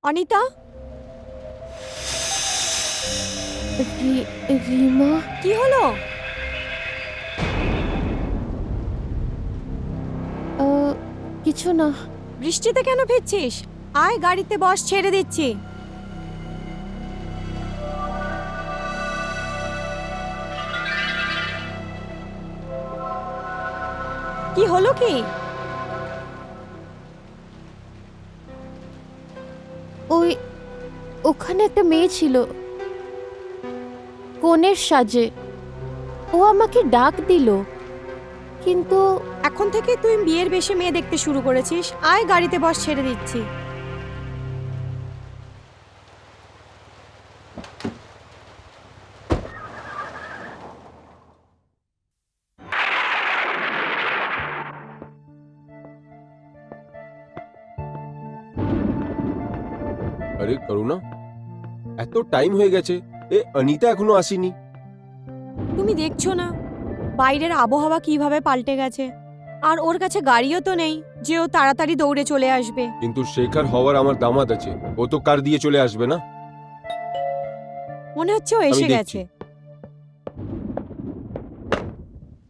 অনিতা, রিমা, কি হলো? কিছু না। বৃষ্টিতে কেন ভিজছিস? আয় গাড়িতে বস, ছেড়ে দিচ্ছি। কি হলো কি? ওখানে একটা মেয়ে ছিল কনের সাজে। ও আমাকে ডাক দিল, কিন্তু এখন থেকে তুই বিয়ের বেশে মেয়ে দেখতে শুরু করেছিস। আয় গাড়িতে বস, ছেড়ে দিচ্ছি। আরে করুণা, এত টাইম হয়ে গেছে, এ অনিতা এখনো আসেনি। তুমি দেখছো না বাইরের আবহাওয়া কিভাবে পাল্টে গেছে? আর ওর কাছে গাড়িও তো নেই যে ও তাড়াতাড়ি দৌড়ে চলে আসবে। কিন্তু শেখর হওয়ার আমার দামাদ আছে, ও তো কার দিয়ে চলে আসবে না। মনে হচ্ছে ও আমি এসে দেখছি। গেছে।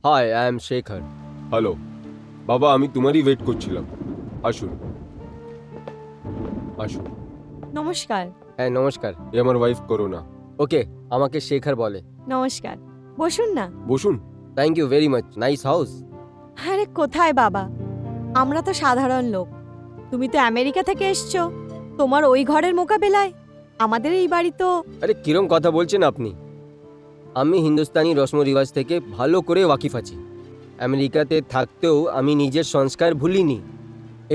Hi, I am Shekhar. Hello বাবা, আমি তোমারই ওয়েট করছিলাম। আসুন আসুন। নমস্কার। হ্যাঁ নমস্কার। এ আমার ওয়াইফ করুণা। ওকে, আমাকে শেখর বলে। নমস্কার, বসুন না। বসুন। Thank you very much, nice house. আরে কোথায় বাবা, আমরা তো সাধারণ লোক। তুমি তো আমেরিকা থেকে এসছো, তোমার ওই ঘরের মোকাবেলায় আমাদের এই বাড়ি তো। আরে কিরম কথা বলছেন আপনি? আমি হিন্দুস্তানি রসম রিওয়াজ থেকে ভালো করে ওয়াকিফ আছি। আমেরিকাতে থাকতেও আমি নিজের সংস্কার ভুলিনি।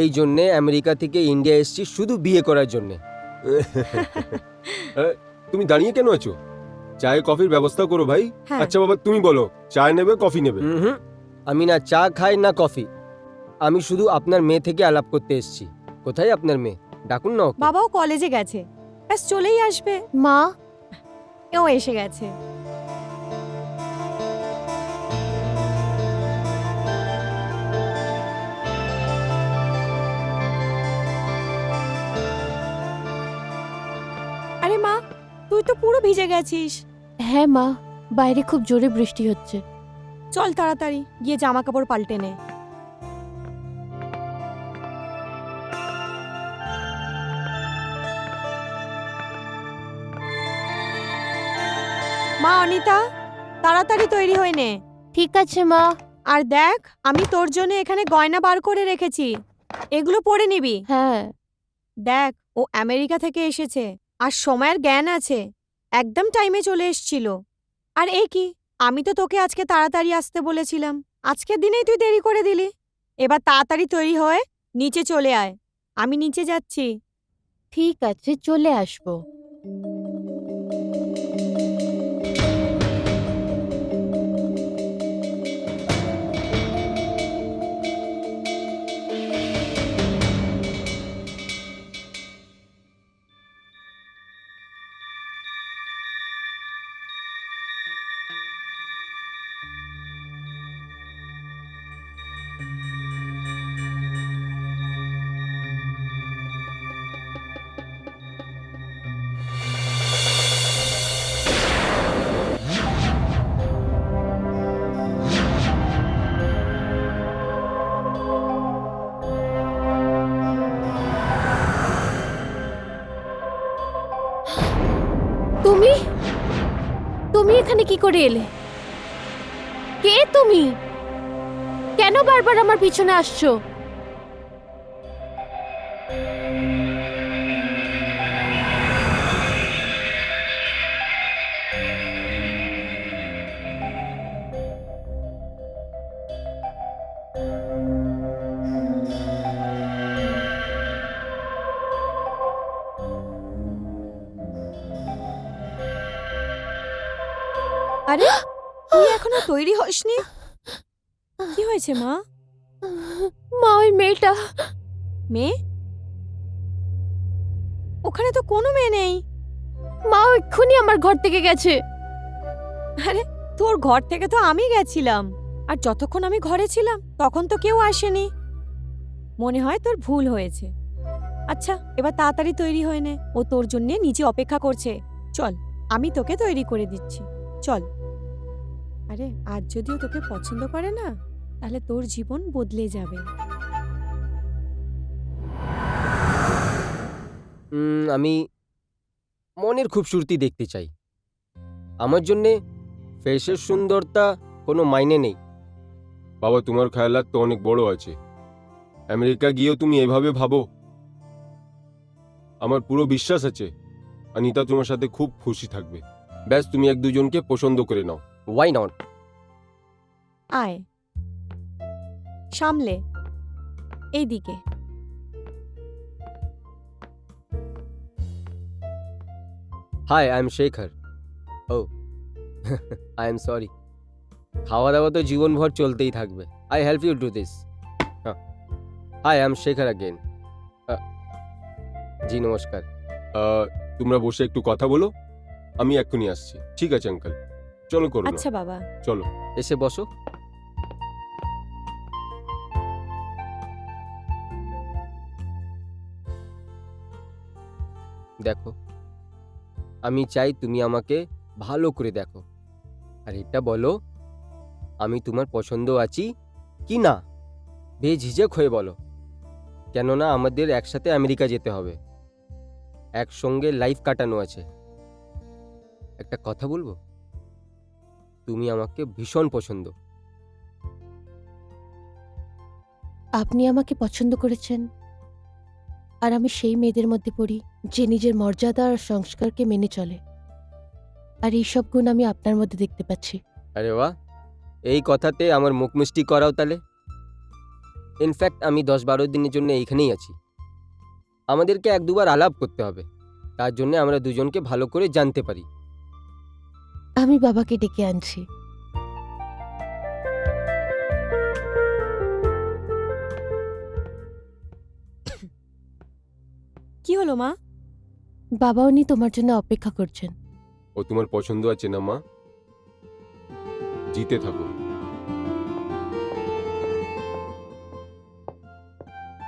এই জন্যে আমেরিকা থেকে ইন্ডিয়া এসেছি শুধু বিয়ে করার জন্যে। তুমি দাঁড়িয়ে কেন আছো? চায়ে কফির ব্যবস্থা করো ভাই। হ্যাঁ। আচ্ছা বাবা, তুমি বলো চায় নেবে কফি নেবে? হুম, আমি না চা খাই না কফি। আমি শুধু আপনার মেয়ে থেকে আলাপ করতে এসেছি। কোথায় আপনার মেয়ে? ডাকুন না ওকে। বাবাও কলেজে গেছে, ব্যাস চলেই আসবে। মা, ও এসে গেছে। আরে মা, তুই তো পুরো ভিজে গেছিস। হ্যাঁ মা, বাইরে খুব জোরে বৃষ্টি হচ্ছে। চল তাড়াতাড়ি গিয়ে জামা কাপড় পাল্টে নে। মা অনিতা, তাড়াতাড়ি তৈরি হয়ে নে। ঠিক আছে মা। আর দেখ, আমি তোর জন্য এখানে গয়না বার করে রেখেছি, এগুলো পরে নিবি। হ্যাঁ। দেখ, ও আমেরিকা থেকে এসেছে আর সময়ের জ্ঞান আছে, একদম টাইমে চলে এসেছিল। আর এই কি, আমি তো তোকে আজকে তাড়াতাড়ি আসতে বলেছিলাম, আজকের দিনেই তুই দেরি করে দিলি। এবার তাড়াতাড়ি তৈরি হয়ে নিচে চলে আয়, আমি নিচে যাচ্ছি। ঠিক আছে, চলে আসবো। তুমি তুমি এখানে কি করে এলে? কে তুমি? কেন বারবার আমার পিছনে আসছো? আরে তুই এখনো তৈরি হসনি? কি হয়েছে মা? মা, ওই মেয়েটা। মেয়ে? ওখানে তো কোনো মেয়ে নেই। মা এক্ষুনি আমার ঘর থেকে গেছে। আরে তোর ঘর থেকে তো আমি গেছিলাম, আর যতক্ষণ আমি ঘরে ছিলাম তখন তো কেউ আসেনি। মনে হয় তোর ভুল হয়েছে। আচ্ছা এবার তাড়াতাড়ি তৈরি হয়ে নে, ও তোর জন্য নিচে অপেক্ষা করছে। চল, আমি তোকে তৈরি করে দিচ্ছি, চল। আরে আজ যদিও তোকে পছন্দ করে না, তাহলে তোর জীবন বদলে যাবে। আমি মনের খুবসুরতি দেখতে চাই। আমার জন্যে ফেসের সুন্দরতা কোনো মাইনে নেই। বাবা, তোমার খেয়ালাত তো অনেক বড় আছে। আমেরিকা গিয়েও তুমি এভাবে ভাবো? আমার পুরো বিশ্বাস আছে অনিতা তোমার সাথে খুব খুশি থাকবে। ব্যাস তুমি এক দুজনকে পছন্দ করে নাও। Why not? আয় সামলে, এইদিকে। Hi, I am Shekhar. Oh I am sorry. খাওয়া দাওয়া তো জীবনভর চলতেই থাকবে। I help you do this. Hi, I am Shekhar again. জি নমস্কার। তোমরা বসে একটু কথা বলো, আমি এক্ষুনি আসছি। ঠিক আছে আঙ্কেল, চলো করো না। আচ্ছা বাবা। চলো। এসে বসো। দেখো, আমি চাই তুমি আমাকে ভালো করে দেখো, আর এটা বলো আমি তোমার পছন্দ আছি কি না। বেঝিঝক হয়ে বলো, কেননা আমাদের একসাথে আমেরিকা যেতে হবে, একসঙ্গে লাইফ কাটানো আছে। একটা কথা বলবো, তুমি আমাকে ভীষণ পছন্দ। আপনি আমাকে পছন্দ করেছেন, আর আমি সেই মেয়েদের মধ্যে পড়ি যে নিজের মর্যাদা আর সংস্কারকে মেনে চলে, আর এইসব গুণ আমি আপনার মধ্যে দেখতে পাচ্ছি। আরে বাহ, এই কথাতে আমার মুখ মিষ্টি করাও তাহলে। ইনফ্যাক্ট আমি 10-12 দিনের জন্য এইখানেই আছি। আমাদেরকে 1-2 বার আলাপ করতে হবে, তার জন্য আমরা দুজনকে ভালো করে জানতে পারি। আমি বাবাকে ডেকে আনছি। কি হলো মা? বাবা, উনি তোমার জন্য অপেক্ষা করছেন। ও তোমার পছন্দ আছে না মা? জিতে থাকো।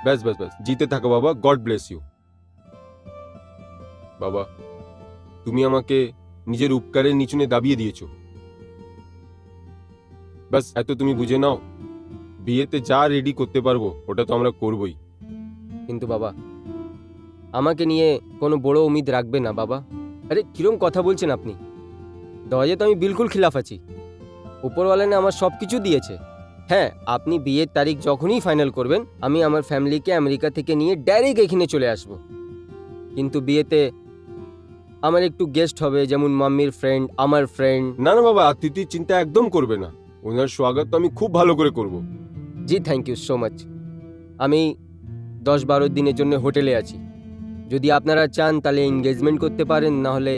ব্যাস ব্যাস ব্যাস, জিতে থাকো বাবা। God bless you. বাবা, তুমি আমাকে নিজের উপকারের নিচুনে দাবিয়ে দিয়েছো। ব্যাস এত তুমি বুঝে নাও, বিয়েতে যা রেডি করতে পারবো ওটা তো আমরা করবই। কিন্তু বাবা, আমাকে নিয়ে কোনো বড় উম্মিদ রাখবে না বাবা। আরে কিরম কথা বলছেন আপনি? দহেজে তো আমি বিলকুল খিলাফ আছি। উপরওয়ালা না আমার সব কিছু দিয়েছে। হ্যাঁ, আপনি বিয়ের তারিখ যখনই ফাইনাল করবেন, আমি আমার ফ্যামিলিকে আমেরিকা থেকে নিয়ে ডাইরেক্ট এখানে চলে আসব। কিন্তু বিয়েতে আমার একটু গেস্ট হবে, যেমন মাম্মির ফ্রেন্ড, আমার ফ্রেন্ড। না না বাবা, আতিথির চিন্তা একদম করবে না। ওনার স্বাগত তো আমি খুব ভালো করে করব। জি থ্যাংক ইউ সো মাচ। আমি 10-12 দিনের জন্য হোটেলে আছি। যদি আপনারা চান তাহলে এনগেজমেন্ট করতে পারেন, না হলে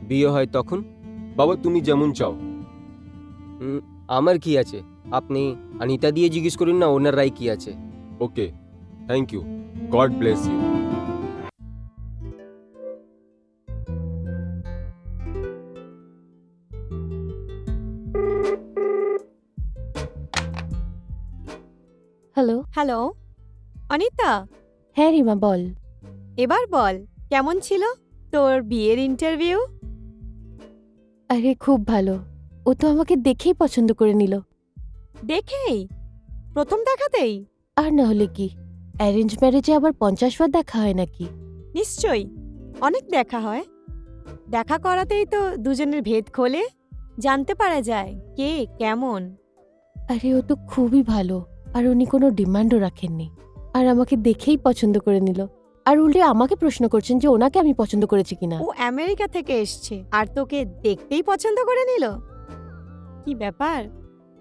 বিয়ে হয় তখন। বাবা তুমি যেমন চাও। আমার কি আছে, আপনি অনিতা দিয়ে জিজ্ঞেস করুন না ওনার রায় কি আছে। Okay, thank you. God bless you. Hello. Hello Anita. হ্যাঁ রিমা, বল। এবার বল, কেমন ছিল তোর বিয়ের ইন্টারভিউ? আরে খুব ভালো, ও তো আমাকে দেখেই পছন্দ করে নিল। দেখেই? প্রথম দেখাতেই? আর না হলে কি, অ্যারেঞ্জ ম্যারেজে আবার 50 বার দেখা হয় নাকি? নিশ্চয়ই, অনেক দেখা হয়। দেখা করাতেই তো দুজনের ভেদ খোলে, জানতে পারা যায় কে কেমন। আরে ও তো খুবই ভালো, আর উনি কোনো ডিমান্ডও রাখেননি, আর আমাকে দেখেই পছন্দ করে নিল। আর উল্টে আমাকে প্রশ্ন করছেন যে ওনাকে আমি পছন্দ করেছি কিনা। ও আমেরিকা থেকে এসছে আর তোকে দেখতেই পছন্দ করে নিল? কি ব্যাপার,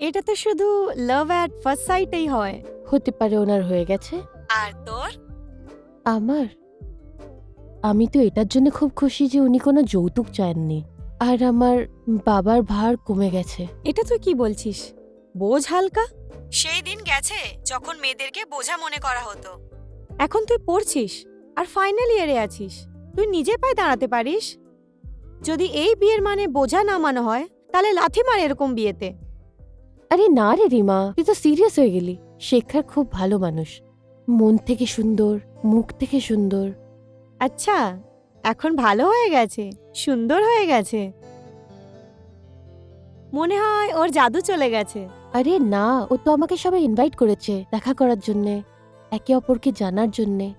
এটা তো শুধু লাভ অ্যাট ফার্স্ট সাইটেই হয়। হতে পারে ওনার হয়ে গেছে। আর তোর? আমি তো এটার জন্য খুব খুশি যে উনি কোনো যৌতুক চাননি, আর আমার বাবার ভার কমে গেছে। এটা তুই কি বলছিস? বোঝ হালকা? সেই দিন গেছে যখন মেয়েদেরকে বোঝা মনে করা হতো। এখন তুই পড়ছিস আর ফাইনাল ইয়ারে আছিস, তুই নিজে পায়ে দাঁড়াতে পারিস। যদি এই বিয়ের মানে বোঝা নামানো হয়, তাহলে লাথি মার এরকম বিয়েতে। আরে না রে রিমা, তুই তো সিরিয়াস হয়ে গেলি। শেখর খুব ভালো মানুষ, মন থেকে সুন্দর, মুখ থেকে সুন্দর। আচ্ছা, এখন ভালো হয়ে গেছে, সুন্দর হয়ে গেছে। মনে হয় ওর জাদু চলে গেছে। আরে না, ও তো আমাকে সবাই ইনভাইট করেছে দেখা করার জন্যে, একে অপরকে জানার জন্যে।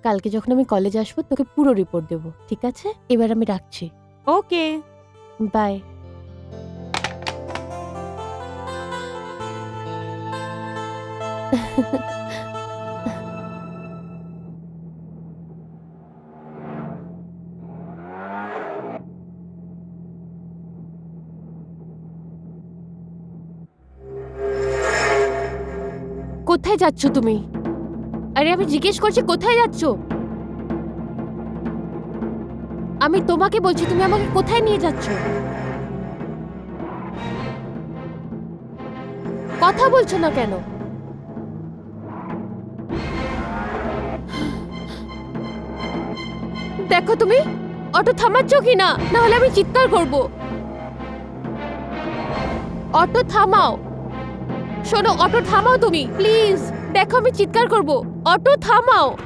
কালকে যখন আমি কলেজে আসবো তোকে পুরো রিপোর্ট দেবো, ঠিক আছে? এবার আমি রাখছি, ওকে। বাই। কোথায় যাচ্ছ তুমি? আরে আমি জিজ্ঞেস করছি কোথায় যাচ্ছ? আমি তোমাকে বলছি, তুমি আমাকে কোথায় নিয়ে যাচ্ছ? কথা বলছো না কেন? দেখো তুমি অটো থামাচ্ছ কি না, না হলে আমি চিৎকার করব। অটো থামাও। শোনো, অটো থামাও তুমি প্লিজ। দেখো আমি চিৎকার করব, অটো থামাও।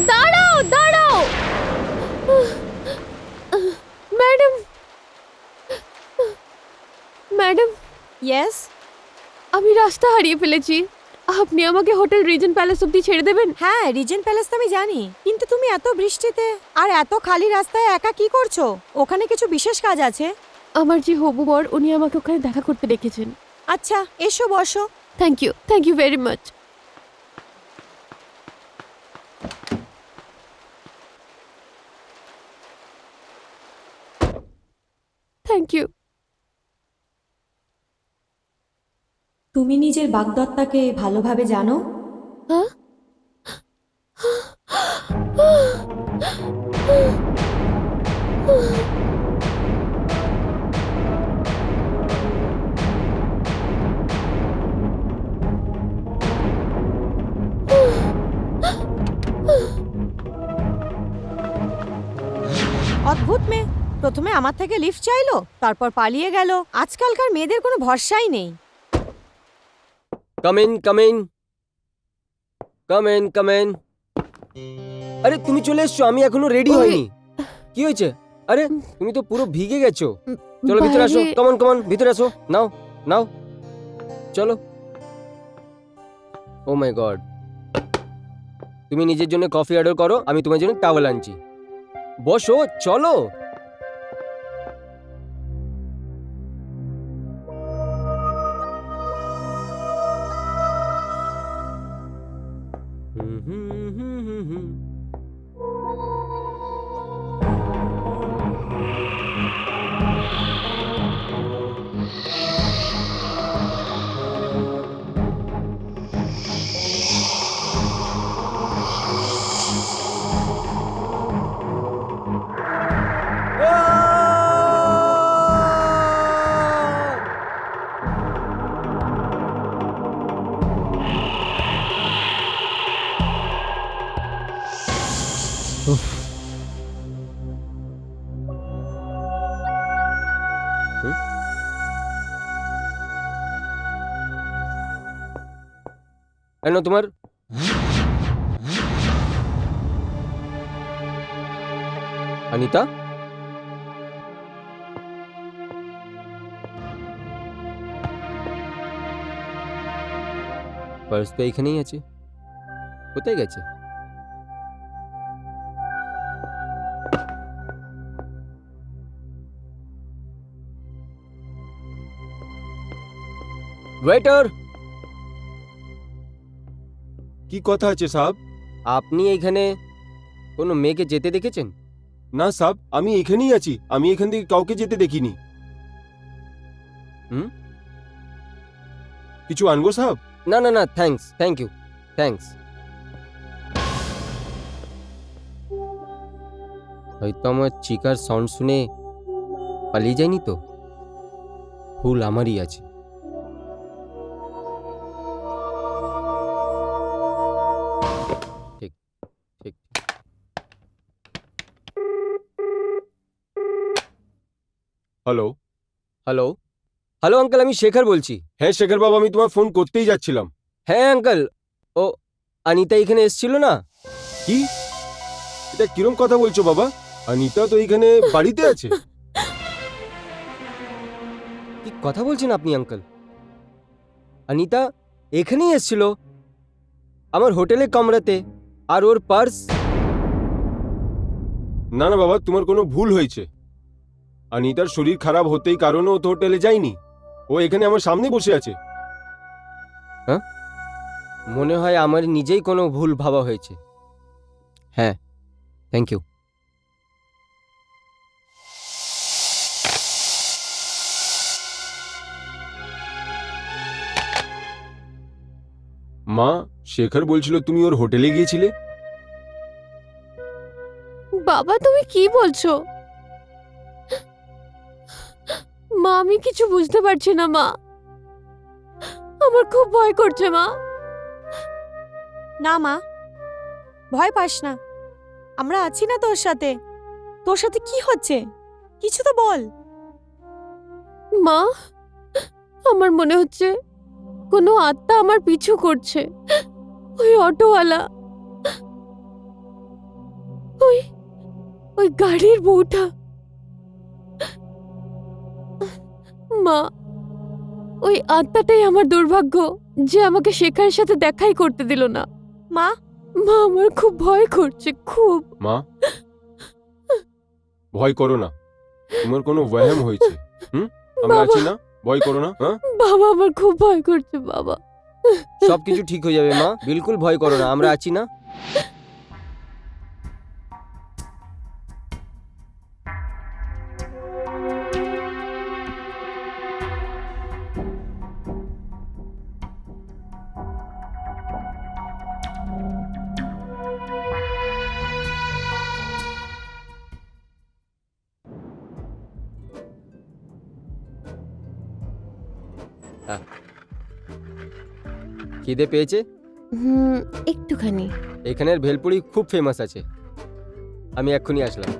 দাঁড়াও দাঁড়াও ম্যাডাম, ম্যাডাম ইয়েস। আমি রাস্তা হারিয়ে ফেলেছি। আপনি আমাকে হোটেল রিজেন্ট প্যালেস অব্দি ছেড়ে দেবেন? হ্যাঁ, রিজেন্ট প্যালেস তো আমি জানি, কিন্তু তুমি এত বৃষ্টিতে আর এত খালি রাস্তায় একা কি করছো? ওখানে কিছু বিশেষ কাজ আছে? আমার যে হবু বর, উনি আমাকে ওখানে দেখা করতে ডেকেছেন। আচ্ছা, এসো বসো। Thank you very much. Thank you. তুমি নিজের বাগদত্তাকে ভালোভাবে জানো? হ্যাঁ? অদ্ভুত মেয়ে, প্রথমে আমার থেকে লিফট চাইলো, তারপর পালিয়ে গেল। আজকালকার মেয়েদের কোনো ভরসাই নেই। Come in come in come in come in. আরে তুমি চলে এসছো, আমি এখনো রেডি ওই- হইনি। কি হয়েছে? আরে তুমি তো পুরো ভিগে গেছো। চলো ভিতরে আসো, কমন কমন ভিতরে আসো। নাও নাও চলো। ও মাই গড, তুমি নিজের জন্য কফি অর্ডার করো, আমি তোমার জন্য টাওয়েল আনছি। বসো, চলো। কেন তোমার অনিতা? পার্স তো এখানেই আছে, কোথায় গেছে? ওয়েটার, কি কথা আছে সাহেব? আপনি এখানে কোনো মেয়েকে যেতে দেখেছেন? না সাহেব, আমি এখানেই আছি, আমি এখান থেকে কাউকে যেতে দেখিনি। হুম? কিছু আনবো সাহেব? না না না, থ্যাংক ইউ, থ্যাঙ্কস। হয়তো আমার চিকার সাউন্ড শুনে পালিয়ে যায়নি তো? ভুল আমারই আছে। ঠিক ঠিক। হ্যালো। হ্যালো হ্যালো আঙ্কেল, আমি শেখর বলছি। হ্যাঁ শেখর বাবু, আমি তোমার ফোন করতেই যাচ্ছিলাম। হ্যাঁ আঙ্কেল, ও অনিতা এখানে এসেছিল না? কি? এটা কিরম কথা বলছো বাবা? অনিতা তো এখানে বাড়িতে আছে। কি কথা বলছেন আপনি আঙ্কেল? অনিতা এখানেই এসেছিল, আমার হোটেলে কামরাতে, আর ওর পার্স। না না বাবা, তোমার কোনো ভুল হয়েছে। অনিতার শরীর খারাপ হতেই কারণে ও তো হোটেলে যায়নি, ও এখানে আমার সামনে বসে আছে। মনে হয় আমার নিজেই কোনো ভুল ভাবা হয়েছে। হ্যাঁ, থ্যাংক ইউ। মা, শেখর বলছিল তুমি ওর হোটেলে গিয়েছিলে। বাবা, তুমি কি বলছো? মা, আমি কিছু বুঝতে পারছি না মা, আমার খুব ভয় করছে মা। না মা, ভয় পাস না, আমরা আছি না তোর সাথে। তোর সাথে কি হচ্ছে কিছু তো বল। মা, আমার মনে হচ্ছে কোনো আত্মা আমার পিছু করছে। ওই অটোওয়ালা, ওই ওই গাড়ির বউটা। মা, ওই আত্মাটাই আমার দুর্ভাগ্য যে আমাকে শেখার সাথে দেখাই করতে দিল না। মা, মা, আমার খুব ভয় করছে, খুব। মা, ভয় করো না, তোমার কোনো ওয়াহাম হয়েছে। আমরা বাবা। আছি না, ভয় করো না। হ্যাঁ বাবা, আমার খুব ভয় করছে বাবা। সবকিছু ঠিক হয়ে যাবে মা, বিলকুল ভয় করো না, আমরা আছি না। খিদে পেয়েছে? একটুখানি। এখানের ভেলপুরি খুব ফেমাস আছে, আমি এক্ষুনি আসলাম।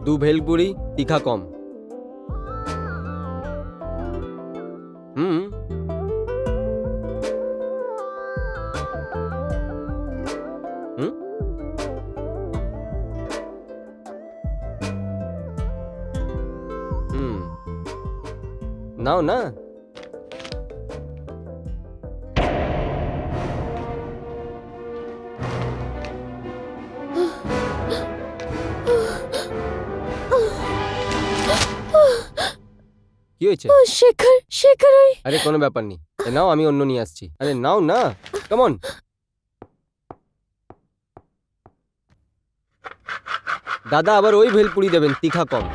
দু ভেলপুরি, তিখা কম। হুম। হুম। হুম, নাও না। কি হয়েছে? শেখর, শেখর, ওই আরে কোনো ব্যাপার নেই, নাও, আমি অন্য নিয়ে আসছি। আরে নাও না, কেমন। দাদা আবার ওই ভেলপুরি দেবেন, তিখা কম।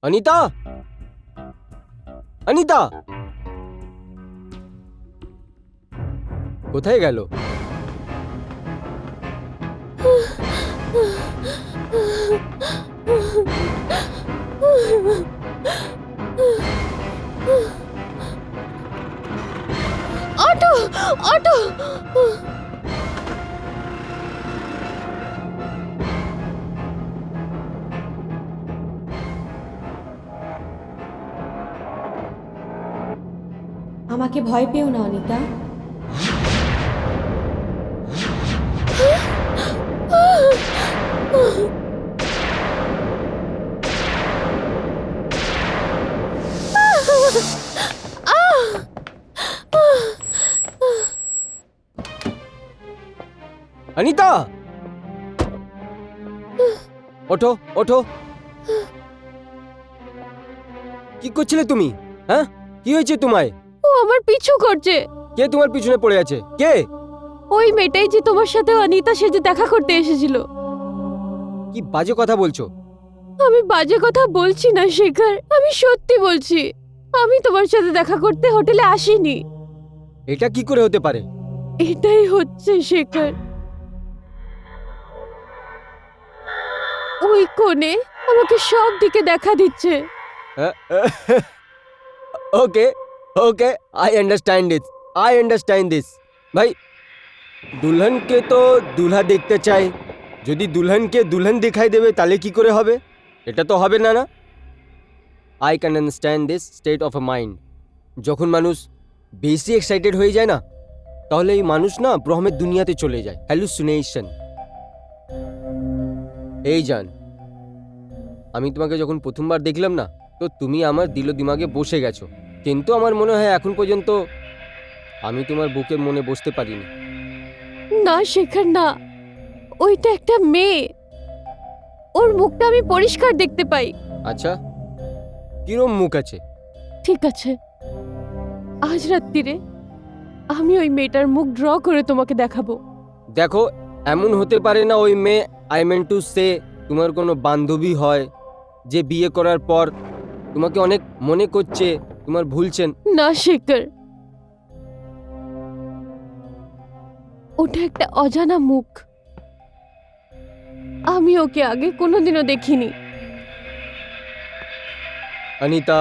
অনিতা, অনিতা কোথায় গেল? Auto, auto! আমাকে ভয় পেও না অনিতা। অনিতা, ওঠো ওঠো। কি করছিলে তুমি? হ্যাঁ, কি হয়েছে তোমায়? ও আমার পিছু করছে। কে তোমার পিছনে পড়ে আছে? কে? ওই মেয়েটাই যে তোমার সাথে অনিতা সেজে দেখা করতে এসেছিল। কি বাজে কথা বলছো? আমি বাজে কথা বলছি না শেখর, আমি সত্যি বলছি। আমি তোমার সাথে দেখা করতে হোটেলে আসিনি। এটা কি করে হতে পারে? এটাই হচ্ছে শেখর। ওই কোণে আমাকে সব দিকে দেখা দিচ্ছে। ওকে ওকে, আই আন্ডারস্ট্যান্ড দিস। ভাই, দুলহনকে তো দুলহা দেখতে চাই। যদি দুলহনকে দুলহন দেখাই দেবে তাহলে কি করে হবে? এটা তো হবে না, না? I can understand this state of a mind. যখন মানুষ বেশি এক্সাইটেড হয়ে যায় না, তাহলে এই মানুষ না ব্রহ্মের দুনিয়াতে চলে যায়, হ্যালুসিনেশন। এই জান, আমি তোমাকে যখন প্রথমবার দেখলাম না, তো তুমি আমার দিল দিমাগে বসে গেছো। কিন্তু আমার মনে হয় এখন পর্যন্ত আমি তোমার বুকের মনে বসতে পারিনি। না শেখর না, ওইটা একটা মেয়ে। ওর মুখটা আমি পরিষ্কার দেখতে পাই। আচ্ছা, কিরম মুখ আছে? ঠিক আছে, আজ রাত্রিরে আমি ওই মেয়েটার মুখ ড্র করে তোমাকে দেখাবো। দেখো, এমন হতে পারে না ওই মেয়ে, আই মেন টু সে, তোমার কোনো বান্ধবী হয় যে বিয়ে করার পর তোমাকে অনেক মনে করছে, তোমার ভুলছেন। না শেখর, ওটা একটা অজানা মুখ। আমি ওকে আগে কোনোদিনও দেখিনি। অনিতা,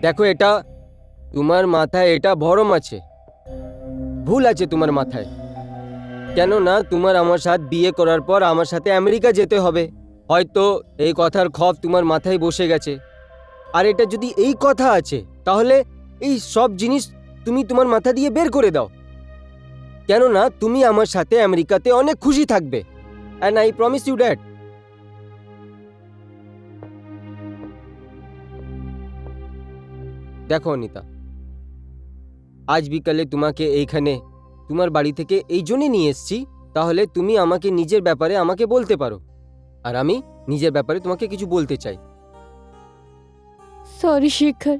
দেখো, এটা তোমার মাথায় এটা ভরম আছে, ভুল আছে তোমার মাথায়। কেননা তোমার আমার সাথে বিয়ে করার পর আমার সাথে আমেরিকা যেতে হবে। হয়তো এই কথার খপ তোমার মাথায় বসে গেছে। আর এটা যদি এই কথা আছে, তাহলে এই সব জিনিস তুমি তোমার মাথা দিয়ে বের করে দাও। কেননা তুমি আমার সাথে আমেরিকাতে অনেক খুশি থাকবে, and I promise you that. দেখো অনিতা, আজ বিকালে তোমাকে এইখানে তোমার বাড়ি থেকে এই জন্যে নিয়ে এসেছি, তাহলে তুমি আমাকে নিজের ব্যাপারে আমাকে বলতে পারো, আর আমি নিজের ব্যাপারে তোমাকে কিছু বলতে চাই। সরি শেখর,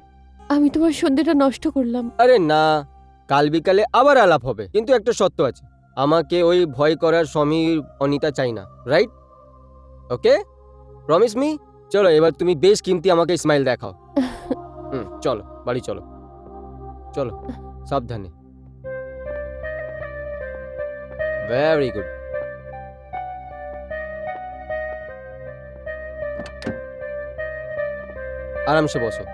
আমি তোমার সন্ধ্যেটা নষ্ট করলাম। আরে না, কাল বিকালে আবার আলাপ হবে, কিন্তু একটা শর্ত আছে। আমাকে ওই ভয় করার সমীর অনিতা চাই না, রাইট? ওকে, প্রমিস মি। চলো, এবার তুমি বেশ কিমতি আমাকে স্মাইল দেখাও। চলো বাড়ি চলো, চলো সাবধানে। Very good. আরামসে বসো।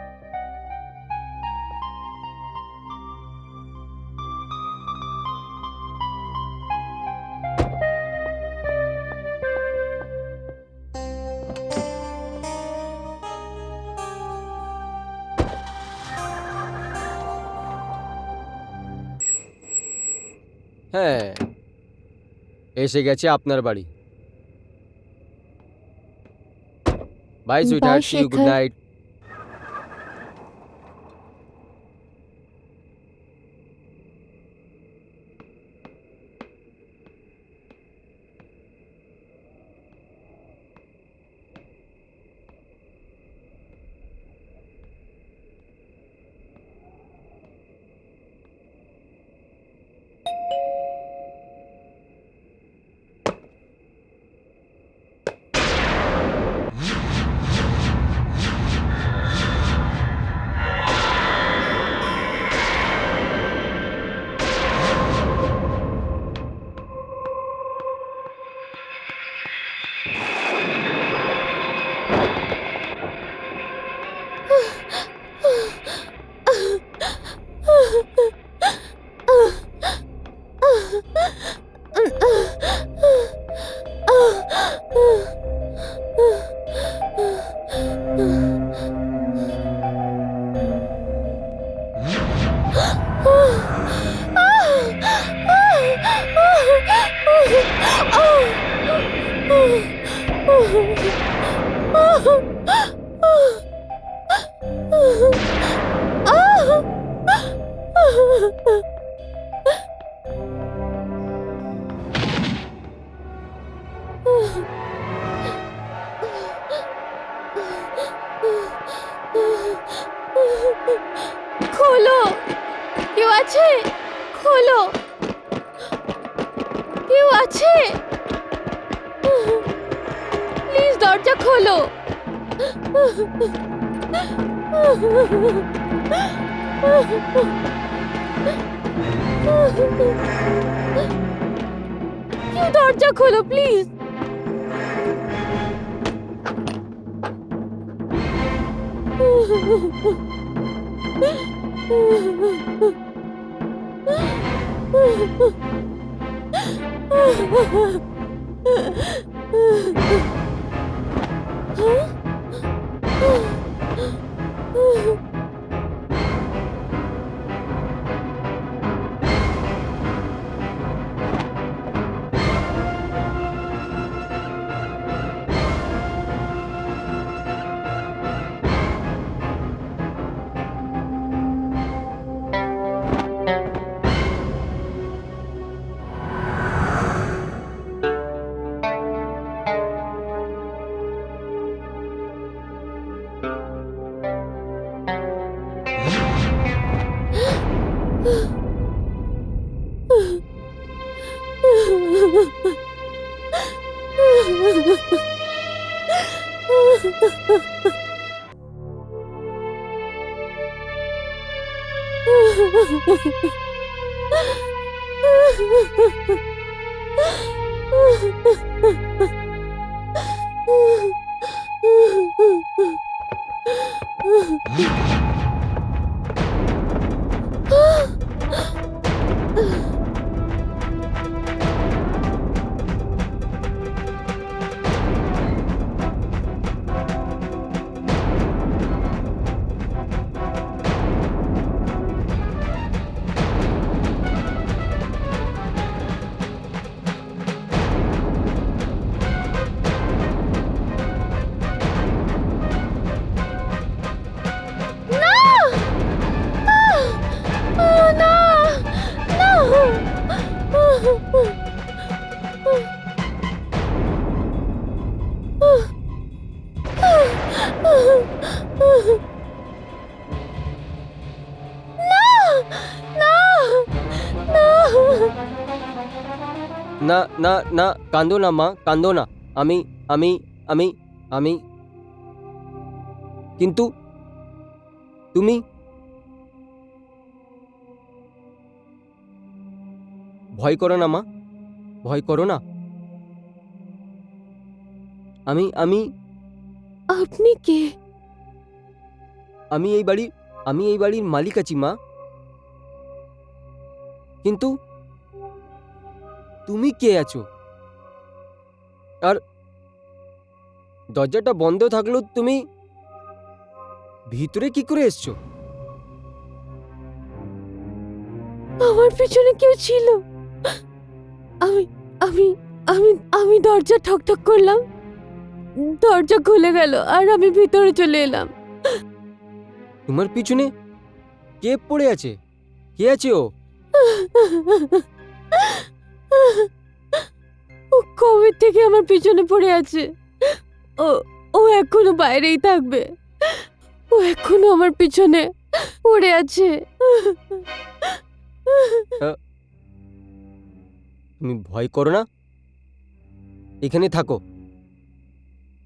হ্যাঁ, এসে গেছে আপনার বাড়ি। Bye sweetheart, see you, good Shekhar. Night. খোলো, কেউ আছে? খোলো, কেউ আছে? প্লিজ দরজা খোলো। কেউ দরজা খোলো প্লিজ। না না না, কান্দো না মা, কান্দো না। আমি আমি আমি আমি কিন্তু তুমি ভয় করো না মা, ভয় করো না। আমি আমি আপনি কে? আমি এই বাড়ির মালিক আছি মা। কিন্তু তুমি কে আছো? আর দরজাটা বন্ধ থাকলো, তুমি ভিতরে কি করে এসছো? আমার পেছনে কেউ ছিল। আমি আমি আমি আমি দরজা ঠকঠক করলাম, দরজা খুলে গেল আর আমি ভিতরে চলে এলাম। তোমার পিছনে কে পড়ে আছে? কে আছে ও? ও কবে থেকে আমার পিছনে পড়ে আছে। ও ও এখনো বাইরেই থাকবে। ও এখনো আমার পিছনে পড়ে আছে। তুমি ভয় করো না, এখানে থাকো,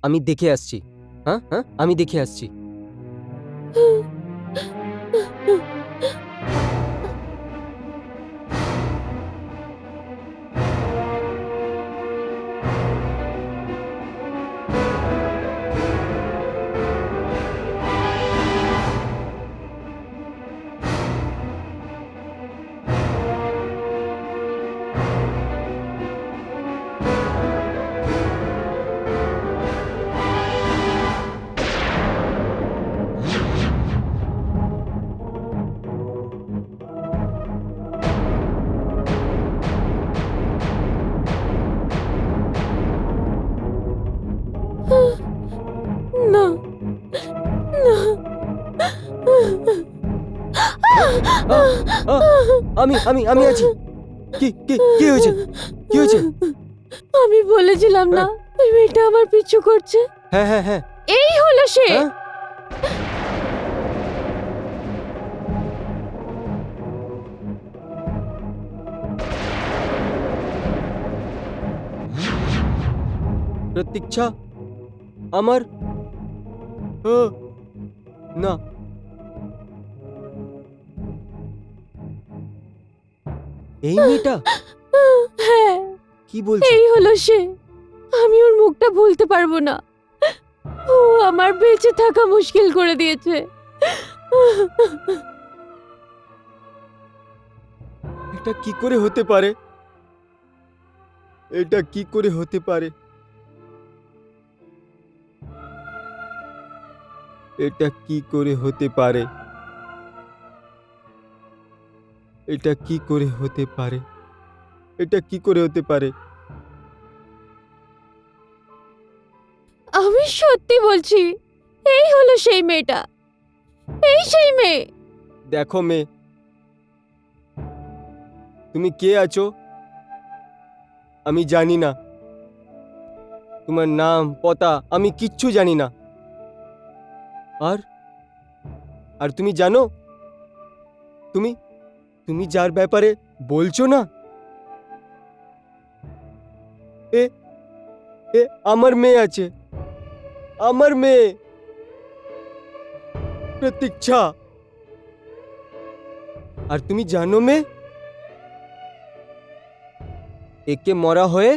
আমি দেখে আসছি। হ্যাঁ হ্যাঁ, আমি দেখে আসছি। আমি আমি আমি আছি। কি কি কি হয়েছে? কি হয়েছে? আমি বলেছিলাম না ওই মেয়েটা আমার পিছু করছে। হ্যাঁ হ্যাঁ হ্যাঁ। এই হলো সে। হ্যাঁ? প্রতীক্ষা আমার না, এই মেয়েটা হ্যাঁ, কি বলছো? এই হলো সে। আমি ওর মুখটা ভুলতে পারবো না। ও আমার বেঁচে থাকা মুশকিল করে দিয়েছে। এটা কি করে হতে পারে? এটা কি করে হতে পারে? এটা কি করে হতে পারে? এটা কি করে হতে পারে? এটা কি করে হতে পারে? আমি সত্যি বলছি, এই হলো সেই মেয়েটা। এই সেই মেয়ে। দেখো মেয়ে, তুমি কে আছো আমি জানি না। তোমার নাম পতা আমি কিচ্ছু জানি না। আর আর তুমি জানো, তুমি তুমি যার ব্যাপারে বলছো না, এ এ আমার মেয়ে আছে, আমার মেয়ে প্রতীক্ষা। আর তুমি জানো মেয়ে, একে মরা হয়ে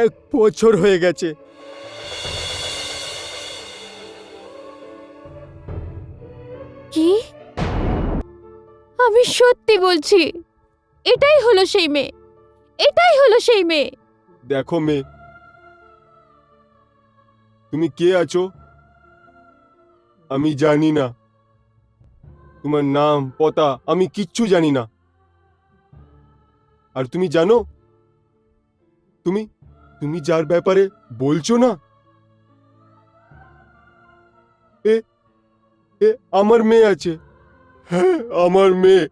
1 বছর হয়ে গেছে। কি? আমি সত্যি বলছি, এটাই হলো সেই মেয়ে। এটাই হলো সেই মেয়ে। দেখো মেয়ে, তুমি কে আছো আমি জানি না। তোমার নাম পতা আমি কিচ্ছু জানি না। আর তুমি জানো, তুমি তুমি যার ব্যাপারে বলছো না, এ এ আমার মেয়ে আছে। হ্যাঁ, আমার মেয়ে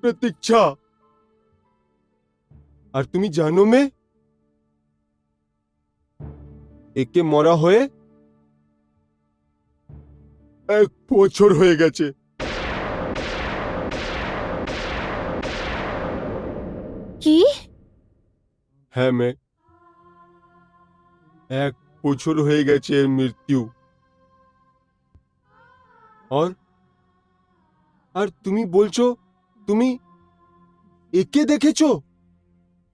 প্রতীক্ষা। আর তুমি জানো মেয়ে, একে মরা হয়ে 1 বছর হয়ে গেছে। কি? হ্যাঁ মেয়ে, 1 বছর হয়ে গেছে এর মৃত্যু। আর আর তুমি বলছো তুমি একে দেখেছো?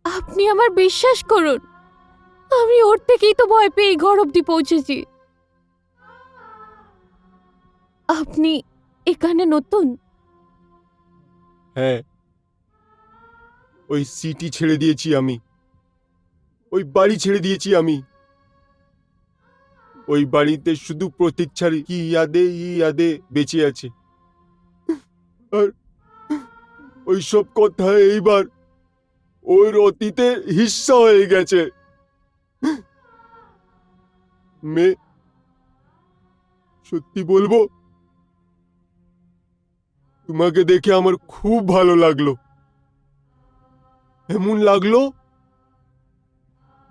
আপনি আমার বিশ্বাস করুন, আমি ওর থেকেই তো ভয় পেয়ে এই ঘর অব্দি পৌঁছেছি। আপনি এখানে নতুন? হ্যাঁ, ওই সিটি ছেড়ে দিয়েছি আমি, ওই বাড়ি ছেড়ে দিয়েছি আমি। ওই বাড়িতে শুধু প্রতীক্ষার ইয়াদে বেঁচে আছে। আর ওই সব কথা এইবার ওর অতীতে হিস্সা হয়ে গেছে। মেয়ে, সত্যি বলবো, তোমাকে দেখে আমার খুব ভালো লাগলো। এমন লাগলো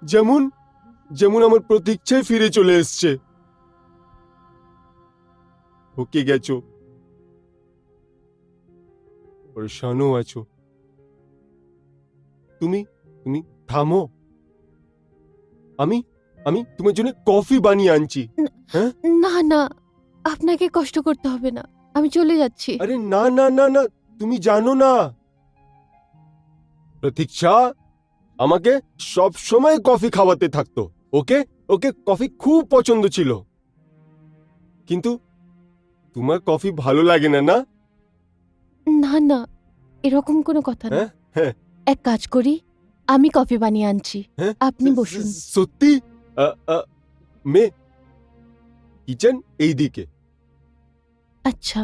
যেমন যেমন আমার প্রতীক্ষায় ফিরে চলে এসছে। ওকে গেছো, পরেশানও আছো। তুমি তুমি থামো, আমি আমি তোমার জন্য কফি বানিয়ে আনছি। না না, আপনাকে কষ্ট করতে হবে না, আমি চলে যাচ্ছি। আরে না না না না, তুমি জানো না, প্রতীক্ষা আমাকে সব সময় কফি খাওয়াতে থাকতো। ওকে ওকে কফি খুব পছন্দ ছিল। কিন্তু তোমার কফি ভালো লাগে না, না? না না, এরকম কোনো কথা না। হ্যাঁ হ্যাঁ এক কাজ করি, আমি কফি বানিয়ে আনছি, হ্যাঁ, আপনি বসুন। সত্যি? মেয়ে, কিচেন এই দিকে। আচ্ছা।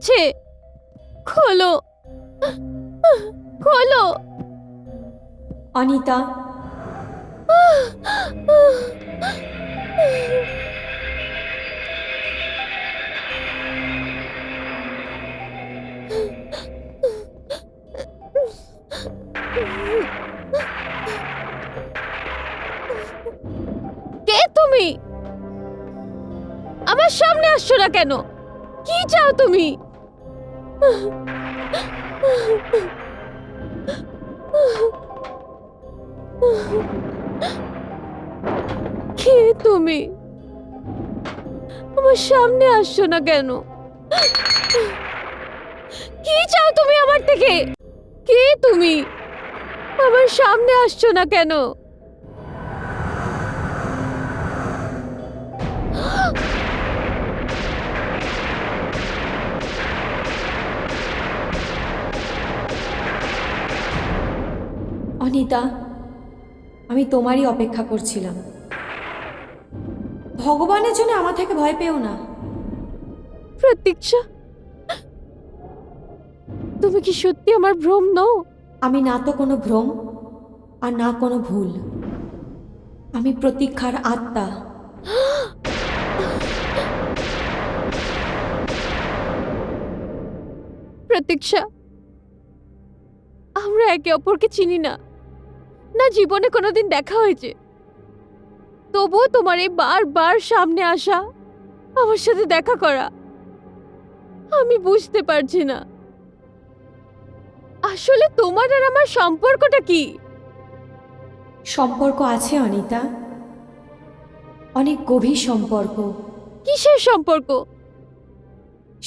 আছে? খোলো, খোলো। অনিতা, কে তুমি? আমার সামনে আসছো না কেন? কি চাও তুমি? কে তুমি? আমার সামনে আসছো না কেন? কি চাও তুমি আমার থেকে? কে তুমি? আমার সামনে আসছো না কেন? অনিতা, আমি তোমারই অপেক্ষা করছিলাম। ভগবানের জন্য আমার থেকে ভয় পেও না। প্রতীক্ষা, তুমি কি সত্যি আমার ভ্রম নও? আমি না তো কোনো ভ্রম আর না কোনো ভুল। আমি প্রতীক্ষার আত্মা। প্রতীক্ষা, আমরা একে অপরকে চিনি না, না জীবনে কোনোদিন দেখা হয়েছে। তবুও তোমার এই বারবার সামনে আসা, আমার সাথে দেখা করা, আমি বুঝতে পারছি না আসলে তোমার আর আমার সম্পর্কটা কি। সম্পর্ক আছে অনিতা, অনেক গভীর সম্পর্ক। কিসের সম্পর্ক?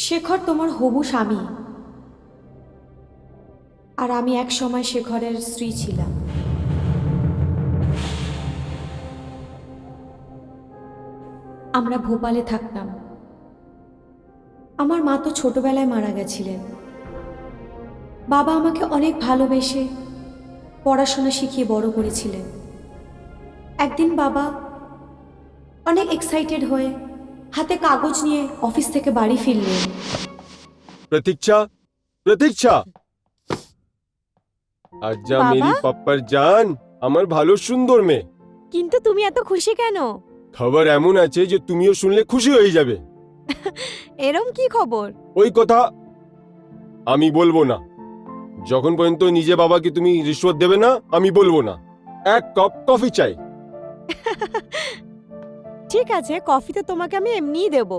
শেখর তোমার হবু স্বামী, আর আমি এক সময় শেখরের স্ত্রী ছিলাম। আমরা ভোপালে থাকতাম। আমার মা তো ছোটবেলায় মারা গেছিলেন। বাবা আমাকে অনেক ভালোবেসে পড়াশোনা শিখিয়ে বড় করেছিলেন। একদিন বাবা অনেক এক্সাইটেড হয়ে হাতে কাগজ নিয়ে অফিস থেকে বাড়ি ফিরলেন। प्रतीक्षा प्रतीक्षा আজ্জা বাবা? মেরি পাপ্পার জান, আমার ভালো সুন্দর মেয়ে। কিন্তু তুমি এত খুশি কেন? খবর এমন আছে যে তুমিও শুনলে খুশি হয়ে যাবে। এরম কি খবর? ওই কথা আমি বলবো না। যখন পর্যন্ত নিজে বাবাকে তুমি রিশওয়াত দেবে না, আমি বলবো না। এক কাপ কফি চাই। ঠিক আছে, কফি তো তোমাকে আমি এমনিই দেব,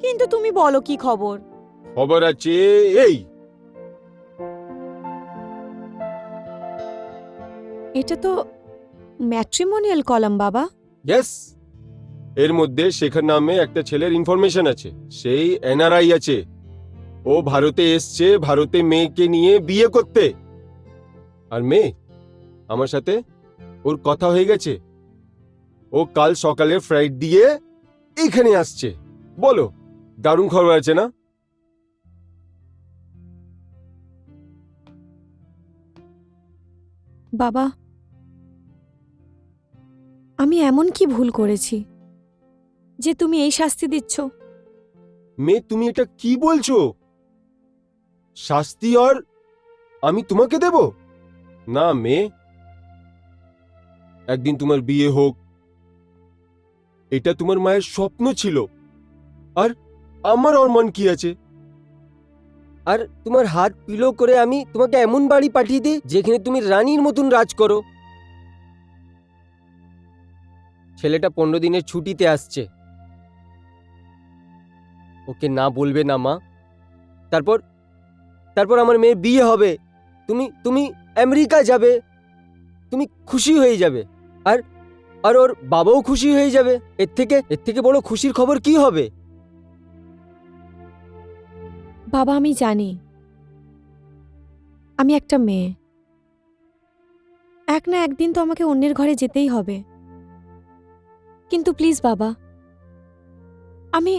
কিন্তু তুমি বলো কি খবর? খবর আছে এই, এটা তো ম্যাট্রিমোনিয়াল কলাম বাবা। ইয়েস, এর মধ্যে শেখর নামে একটা ছেলের ইনফরমেশন আছে। সেই এনআরআই আছে। ও ভারতে এসছে ভারতে মেয়েকে নিয়ে বিয়ে করতে। আর মেয়ে আমার সাথে ওর কথা হয়ে গেছে। ও কাল সকালে ফ্লাইট দিয়ে এখানে আসছে। বলো, দারুণ খবর আছে না? বাবা, আমি এমন কি ভুল করেছি যে তুমি এই শাস্তি দিচ্ছ? মেয়ে, তুমি এটা কি বলছো? শাস্তি আর আমি তোমাকে দেব না মেয়ে। একদিন তোমার বিয়ে হোক, এটা তোমার মায়ের স্বপ্ন ছিল। আর আমার অরমান কি আছে? আর তোমার হাত পিলো করে আমি তোমাকে এমন বাড়ি পাঠিয়ে দিই যেখানে তুমি রানীর মতন রাজ করো। ছেলেটা 15 দিনের ছুটিতে আসছে। ওকে না বলবে না মা। তারপর তারপর আমার মেয়ের বিয়ে হবে। তুমি তুমি আমেরিকা যাবে। তুমি খুশি হয়ে যাবে। আর আর ওর বাবাও খুশি হয়ে যাবে। এর থেকে বড় খুশির খবর কি হবে? বাবা, আমি জানি আমি একটা মেয়ে। এক না একদিন তো আমাকে অন্যের ঘরে যেতেই হবে। কিন্তু প্লিজ বাবা, আমি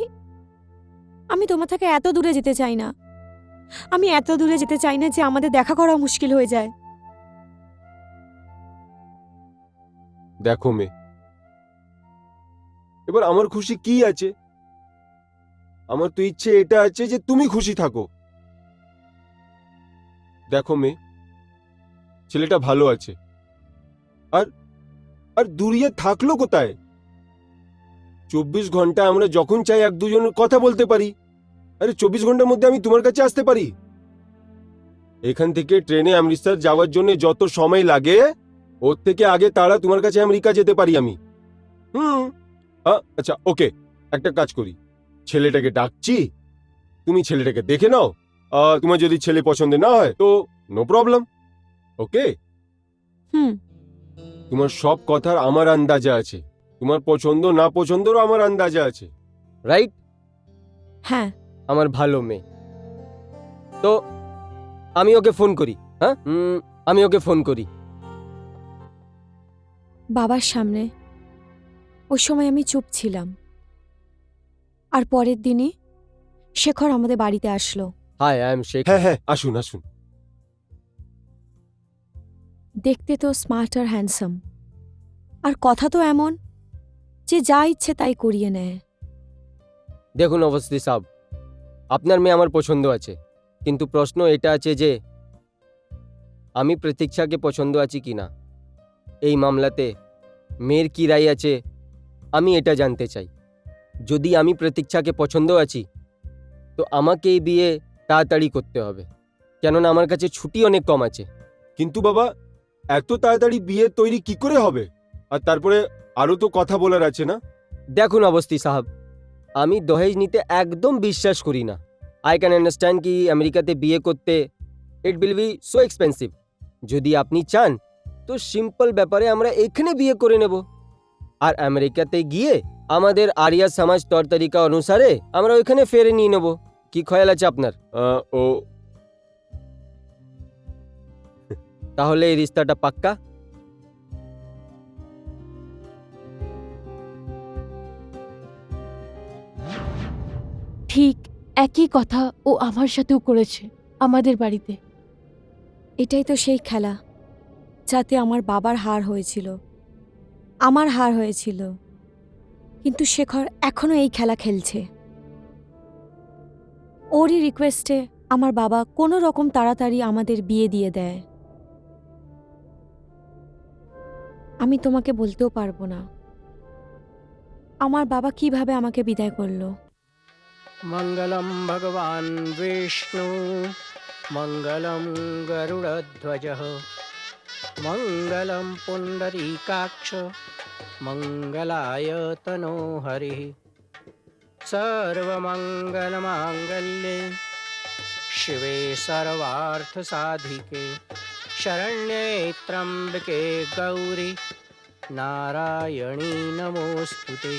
আমি তোমার থেকে এত দূরে যেতে চাই না। আমি এত দূরে যেতে চাই না যে আমাদের দেখা করা মুশকিল হয়ে যায়। দেখো মেয়ে, এবার আমার খুশি কি আছে? আমার তো ইচ্ছে এটা আছে যে তুমি খুশি থাকো। দেখো মেয়ে, ছেলেটা ভালো আছে, আর আর দূরিয়ে থাকলো কোথায়? 24 ঘন্টা আমরা যখন চাই এক দুজনের কথা বলতে পারি। আরে 24 ঘন্টার মধ্যে আমি তোমার কাছে আসতে পারি। এখান থেকে ট্রেনে অমৃতসর যাওয়ার জন্য যত সময় লাগে ওর থেকে আগে তারা তোমার কাছে আমেরিকা যেতে পারি আমি। আচ্ছা ওকে, একটা কাজ করি, ছেলেটাকে ডাকছি, তুমি ছেলেটাকে দেখে নাও। তোমার যদি ছেলে পছন্দ না হয় তো নো প্রবলেম। ওকে, হুম। তোমার সব কথার আমার আন্দাজা আছে, তোমার পছন্দ না পছন্দেরও আমার আন্দাজা আছে। রাইট? হ্যাঁ। আমার ভালো মেয়ে। তো আমি ওকে ফোন করি। হ্যাঁ, আমি ওকে ফোন করি। বাবার সামনে ওই সময় আমি চুপ ছিলাম, আর পরের দিনই শেখর আমাদের বাড়িতে আসলো। Hi, I am Shekh. হ্যাঁ হ্যাঁ, আসুন আসুন। দেখতে তো স্মার্ট আর হ্যান্ডসাম, আর কথা তো এমন যে যা ইচ্ছে তাই করিয়ে নেয়। দেখুন অবস্থি সাহেব, আপনার মেয়ে আমার পছন্দ আছে, কিন্তু প্রশ্ন এটা আছে যে আমি প্রতীক্ষাকে পছন্দ আছি কি না। এই মামলাতে মেয়ের কি রায় আছে আমি এটা জানতে চাই। যদি আমি প্রতীক্ষাকে পছন্দ আছি তো আমাকে এই বিয়ে তাড়াতাড়ি করতে হবে, কেননা আমার কাছে ছুটি অনেক কম আছে। কিন্তু বাবা, এত তাড়াতাড়ি বিয়ে তৈরি কি করে হবে? আর তারপরে আরো তো কথা বলার আছে না? দেখুন অবস্থি সাহেব, আমি দহেজ নিতে একদম বিশ্বাস করি না। আই ক্যান আন্ডারস্ট্যান্ড কি আমেরিকাতে বিয়ে করতে it will be so expensive. যদি আপনি চান তো সিম্পল ব্যাপারে আমরা এখানে বিয়ে করে নেব, আর আমেরিকাতে গিয়ে আমাদের আরিয়া সমাজ তর তরিকা অনুসারে আমরা ওইখানে ফেরে নিয়ে নেব। কি খেয়াল আছে আপনার? ও তাহলে এই রিস্তাটা পাক্কা? ঠিক একই কথা ও আমার সাথেও করেছে আমাদের বাড়িতে। এটাই তো সেই খেলা যাতে আমার বাবার হার হয়েছিল, আমার হার হয়েছিল, কিন্তু শেখর এখনো এই খেলা খেলছে। ওরই রিকোয়েস্টে আমার বাবা কোনো রকম তাড়াতাড়ি আমাদের বিয়ে দিয়ে দেয়। আমি তোমাকে বলতেও পারবো না আমার বাবা কিভাবে আমাকে বিদায় করলো। মঙ্গলম ভগবান বিষ্ণু, মঙ্গলম গরুড়ধ্বজ, মঙ্গলম পুণ্ডরীকাক্ষ, মঙ্গলায় তনো হরি। সর্বমঙ্গলমাঙ্গল্যে শিবে সর্বার্থসাধিকে, শরণ্যে ত্র্যম্বকে গৌরি নারায়ণী নমোস্তুতে।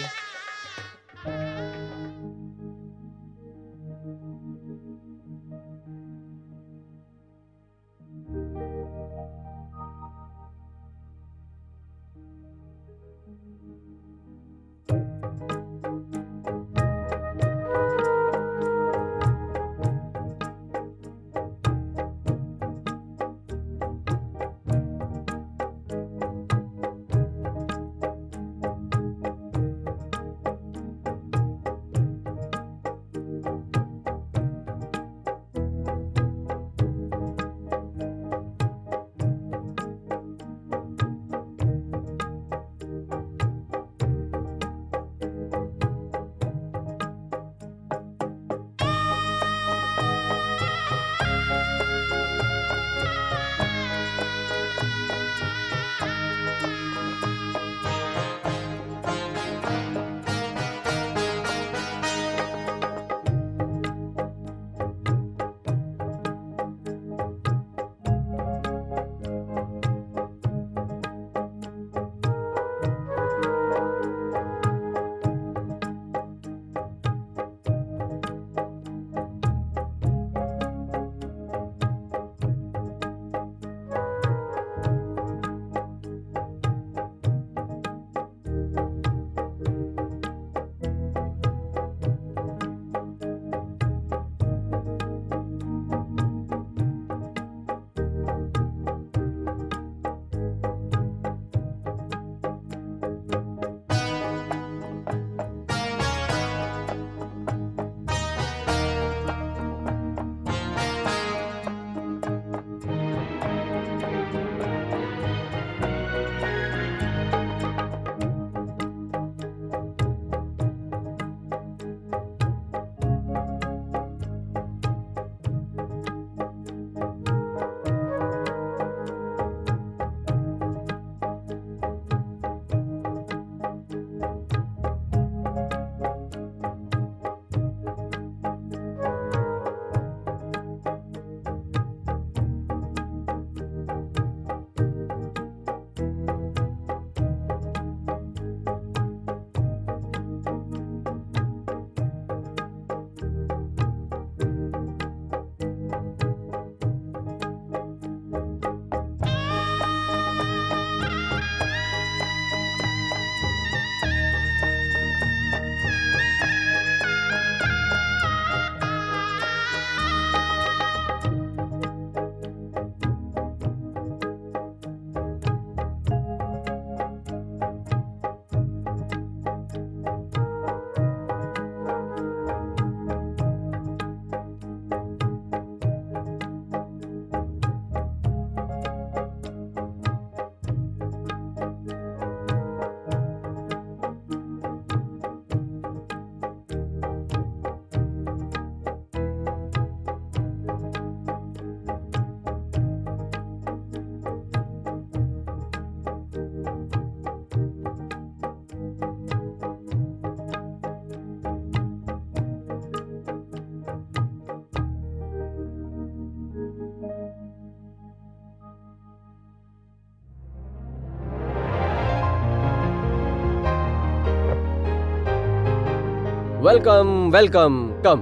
ওয়েলকাম ওয়েলকাম, কাম।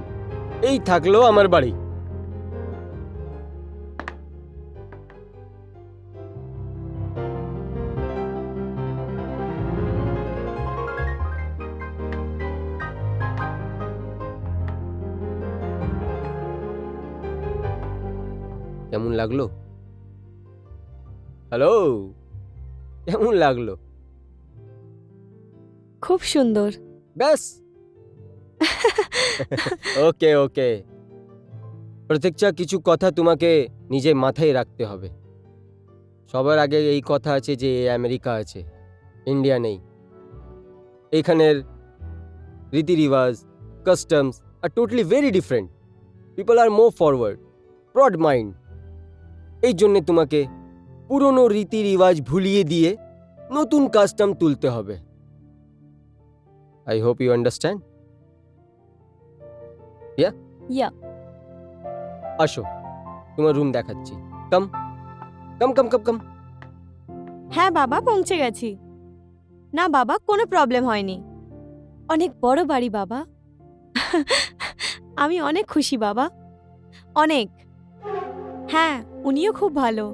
এই থাকলো আমার বাড়ি। কেমন লাগলো? হ্যালো, কেমন লাগলো? খুব সুন্দর। ব্যাস। ওকে ওকে। প্রতীক্ষা, কিছু কথা তোমাকে নিজে মাথায় রাখতে হবে। সবার আগে এই কথা আছে যে আমেরিকা আছে, ইন্ডিয়া নেই। এখানের রীতি রিওয়াজ, কাস্টমস আর টোটালি ভেরি ডিফারেন্ট। পিপল আর মোর ফরওয়ার্ড, ব্রড মাইন্ড। এই জন্যে তোমাকে পুরনো রীতি রিওয়াজ ভুলিয়ে দিয়ে নতুন কাস্টম তুলতে হবে। I hope you understand. Yeah. আসো, তোমার রুম দেখাচ্ছি। কাম কাম কাম কাম কাম। হ্যাঁ বাবা, পৌঁছে গেছি। না বাবা, কোনো প্রবলেম হয়নি। অনেক বড় বাড়ি বাবা। আমি অনেক খুশি বাবা, অনেক। হ্যাঁ, উনিও খুব ভালো।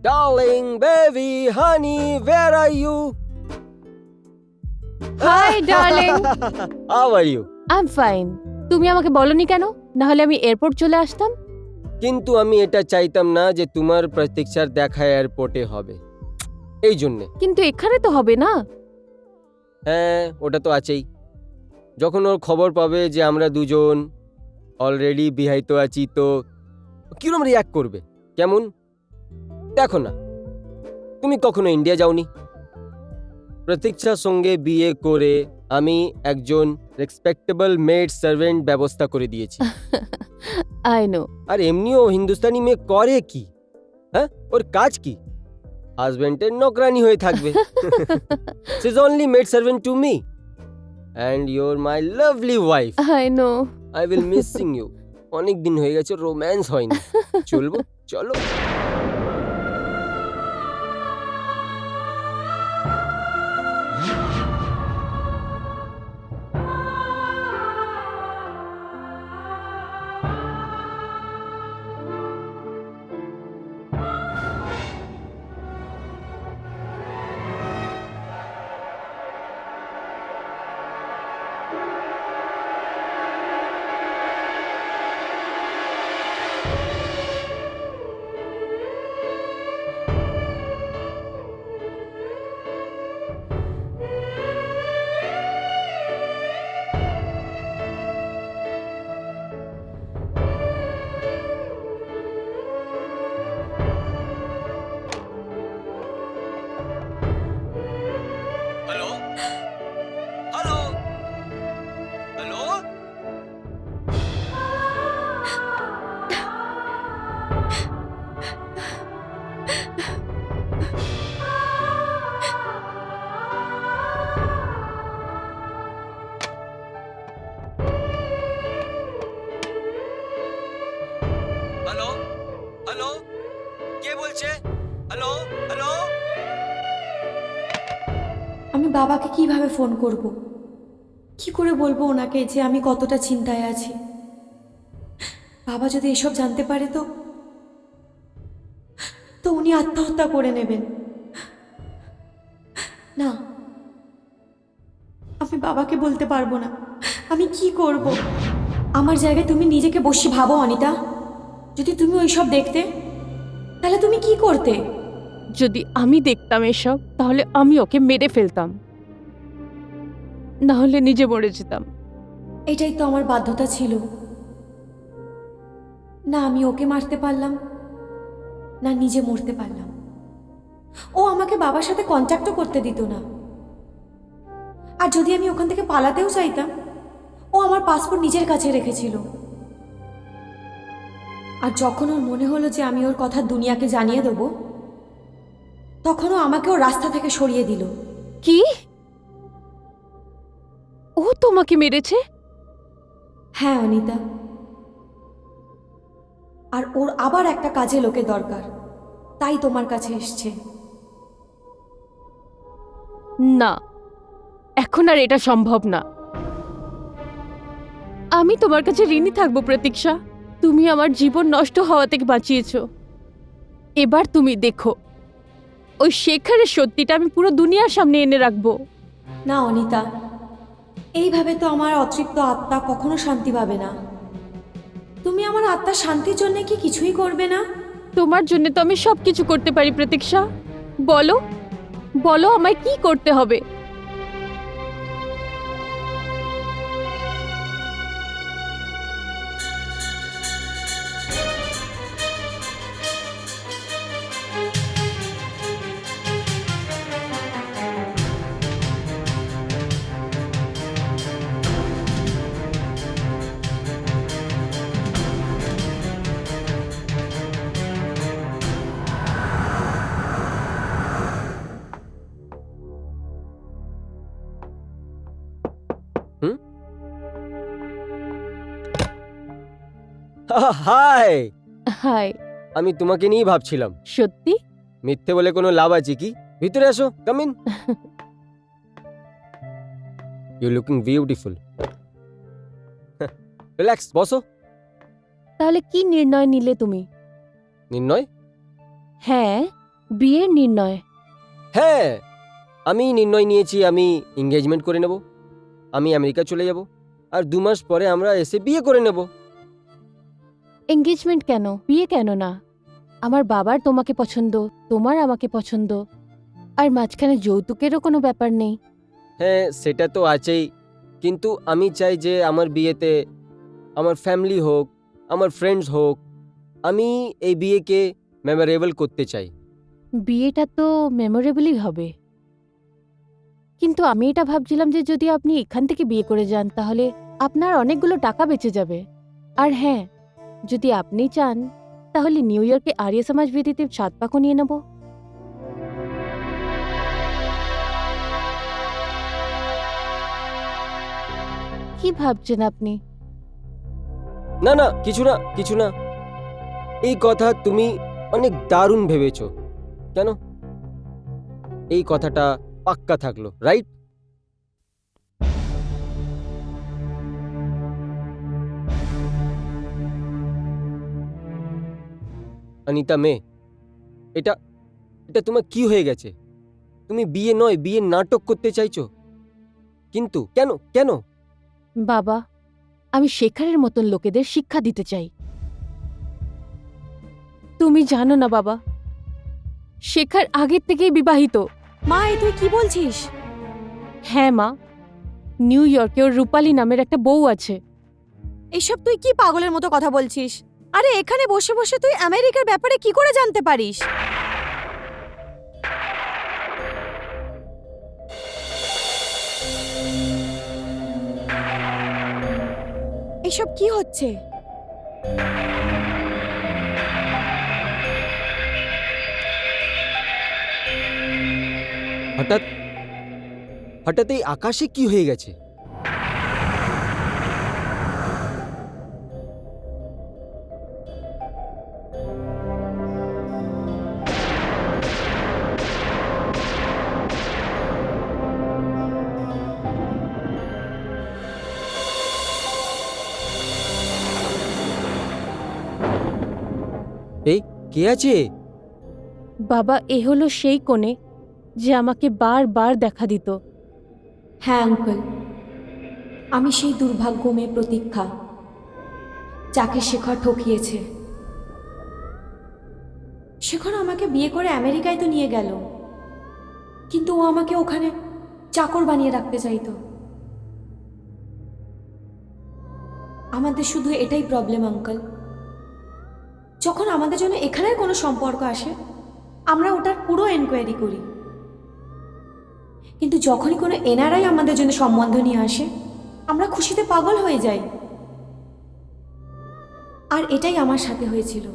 Darling, baby, honey, where are you? Hi darling. How are you? I am fine. তুমি আমাকে বলনি কেন? না হলে আমি এয়ারপোর্ট চলে আসতাম। কিন্তু আমি এটা চাইতাম না যে তোমার প্রতীক্ষার দেখা এয়ারপোর্টে হবে, এই জন্যে। কিন্তু এখানে তো হবে না। হ্যাঁ, ওটা তো আছেই। যখন ওর খবর পাবে যে আমরা দুজন অলরেডি বিবাহিত আছি, তো কিরম রিয়াক্ট করবে? কেমন? দেখো না, তুমি কখনো ইন্ডিয়া যাওনি। প্রতীক্ষার সঙ্গে বিয়ে করে আমি একজন রেসপেক্টেবল মেড সার্ভেন্ট ব্যবস্থা করে দিয়েছি। I know. আর এমনিও হিন্দুস্তানি মেয়ে করে কি? হ্যাঁ, ওর কাজ কি? হাজবেন্ডের নকরানি হয়ে থাকবে। She is only maid servant to me and you are my lovely wife. I know. I will missing you. অনেক দিন হয়ে গেছে, রোম্যান্স হয়নি। চলবো, চলো। Hello hello hello. Hello hello, কে বলছে? Hello hello. আমি বাবাকে কিভাবে ফোন করব? কি করে বলবো ওনাকে যে আমি কতটা চিন্তায় আছি? বাবা যদি এসব জানতে পারে তো তো উনি আত্মহত্যা করে নেবেন। না, আমি বাবাকে বলতে পারবো না। আমি কি করব? আমার জায়গায় তুমি নিজেকে বসে ভাবো অনিতা। যদি তুমি ওইসব দেখতে, তাহলে তুমি কি করতে? যদি আমি দেখতাম এসব, তাহলে আমি ওকে মেরে ফেলতাম, না হলে নিজে মরে যেতাম। এটাই তো আমার বাধ্যতা ছিল। না আমি ওকে মারতে পারলাম, না নিজে মরতে পারলাম। ও আমাকে বাবার সাথে কন্ট্যাক্টও করতে দিত না। আর যদি আমি ওখান থেকে পালাতেও চাইতাম, ও আমার পাসপোর্ট নিজের কাছে রেখেছিল। আর যখন ওর মনে হলো যে আমি ওর কথা দুনিয়াকে জানিয়ে দেবো, তখনও আমাকে ও রাস্তা থেকে সরিয়ে দিল। কি? ও তোমাকে মেরেছে? হ্যাঁ অনিতা, আর ওর আবার একটা কাজে লোকে দরকার, তাই তোমার কাছে এসছে। না, এখন আর এটা সম্ভব না। আমি তোমার কাছে ঋণী থাকবো প্রতীক্ষা। তুমি আমার জীবন নষ্ট হওয়া থেকে বাঁচিয়েছো। এবার তুমি দেখো, ওই শেখারের সত্যিটা আমি পুরো দুনিয়ার সামনে এনে রাখবো। না অনিতা, এইভাবে তো আমার অতৃপ্ত আত্মা কখনো শান্তি পাবে না। তুমি আমার আত্মার শান্তির জন্য কি কিছুই করবে না? তোমার জন্য তো আমি সবকিছু করতে পারি প্রতীক্ষা। বলো বলো, আমায় কি করতে হবে? Hi, hi. আমি তোমাকে নিয়েই ভাবছিলাম। সত্যি? মিথ্যে বলে কোনো লাভ আছে কি? ভিতরে আসো, come in. You looking beautiful. Relax, বসো। তাহলে কি নির্ণয় নিলে তুমি? নির্ণয়? হ্যাঁ, বিয়ের নির্ণয়। হ্যাঁ, আমি নির্ণয় নিয়েছি, আমি এঙ্গেজমেন্ট করে নেব। আমি আমেরিকা চলে যাব, আর 2 মাস পরে আমরা এসে বিয়ে করে নেব। এঙ্গেজমেন্ট কেন, বিয়ে কেন না? আমার বাবার তোমাকে পছন্দ, তোমার আমাকে পছন্দ, আর মাঝখানে যৌতুকেরও কোনো ব্যাপার নেই। হ্যাঁ, সেটা তো আছেই, কিন্তু আমি চাই যে আমার বিয়েতে আমার ফ্যামিলি হোক, আমার ফ্রেন্ডস হোক। আমি এই বিয়েকে মেমোরেবল করতে চাই। বিয়েটা তো মেমোরেবলই হবে, কিন্তু আমি এটা ভাবছিলাম যে যদি আপনি এখান থেকে বিয়ে করে যান তাহলে আপনার অনেকগুলো টাকা বেঁচে যাবে। আর হ্যাঁ, যদি আপনি চান তাহলে নিউ ইয়র্কে আর্য সমাজ বেদিতে 7 পাকও নিয়ে নেব। কি ভাবছেন আপনি? না না, কিছু না, কিছু না। এই কথা তুমি অনেক দারুণ ভেবেছো। কেন? এই কথাটা পাক্কা থাকলো, রাইট? অনিতা মে, এটা এটা তোমার কি হয়ে গেছে? তুমি বিয়ে নয়, বিয়ের নাটক করতে চাইছো, কিন্তু কেন কেন? বাবা, আমি শেখারের মতন লোকেদের শিক্ষা দিতে চাই। তুমি জানো না বাবা, শেখার আগের থেকেই বিবাহিত। মা, এ তুই কি বলছিস? হ্যাঁ মা, নিউ ইয়র্কে ওর রূপালী নামের একটা বউ আছে। এসব তুই কি পাগলের মতো কথা বলছিস? আরে এখানে বসে বসে তুই আমেরিকার ব্যাপারে কি করে জানতে পারিস? এসব কি হচ্ছে? হঠাৎ হঠাৎ এই আকাশে কি হয়ে গেছে? এই কে আছে? বাবা, এ হলো সেই কোণে যে আমাকে বারবার দেখা দিত। হ্যাঁ আঙ্কেল, আমি সেই দুর্ভাগ্য মেয়ে প্রতীক্ষা, যাকে শেখর ঠকিয়েছে। শেখর আমাকে বিয়ে করে আমেরিকায় তো নিয়ে গেল, কিন্তু ও আমাকে ওখানে চাকর বানিয়ে রাখতে চাইতো। আমাদের শুধু এটাই প্রবলেম আঙ্কেল, যখন আমাদের জন্য এখানের কোনো সম্পর্ক আসে আমরা ওটার পুরো এনকোয়ারি করি, কিন্তু যখনই কোনো এনআরআই আমাদের জন্য সম্বন্ধ নিয়ে আসে আমরা খুশিতে পাগল হয়ে যাই। আর এটাই আমার সাথে হয়েছিল।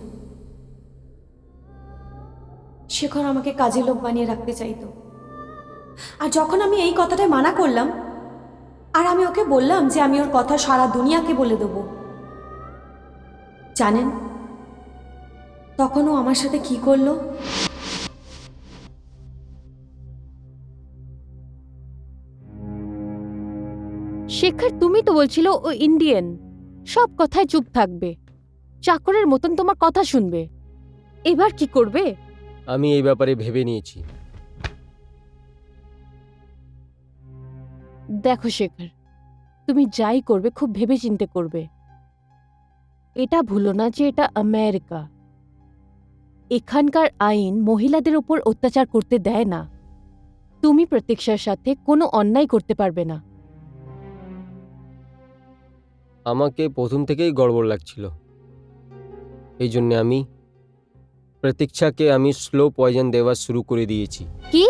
শেখর আমাকে কাজের লোক বানিয়ে রাখতে চাইতো, আর যখন আমি এই কথাটায় মানা করলাম আর আমি ওকে বললাম যে আমি ওর কথা সারা দুনিয়াকে বলে দেব, জানেন তখন ও আমার সাথে কি করলো? শেখর, তুমি তো বলছিল ও ইন্ডিয়ান, সব কথায় চুপ থাকবে, চাকরের মতন তোমার কথা শুনবে। এবার কি করবে? আমি এই ব্যাপারে ভেবে নিয়েছি। দেখো শেখর, তুমি যাই করবে খুব ভেবেচিন্তে করবে। এটা ভুলো না যে এটা আমেরিকা। এখানকার আইন মহিলাদের উপর অত্যাচার করতে দেয় না। তুমি প্রতীক্ষার সাথে কোনো অন্যায় করতে পারবে না। আমাকে প্রথম থেকেই গড়বড় লাগছিল, এই জন্য আমি প্রতীক্ষাকে স্লো পয়জন দেওয়া শুরু করে দিয়েছি। কি?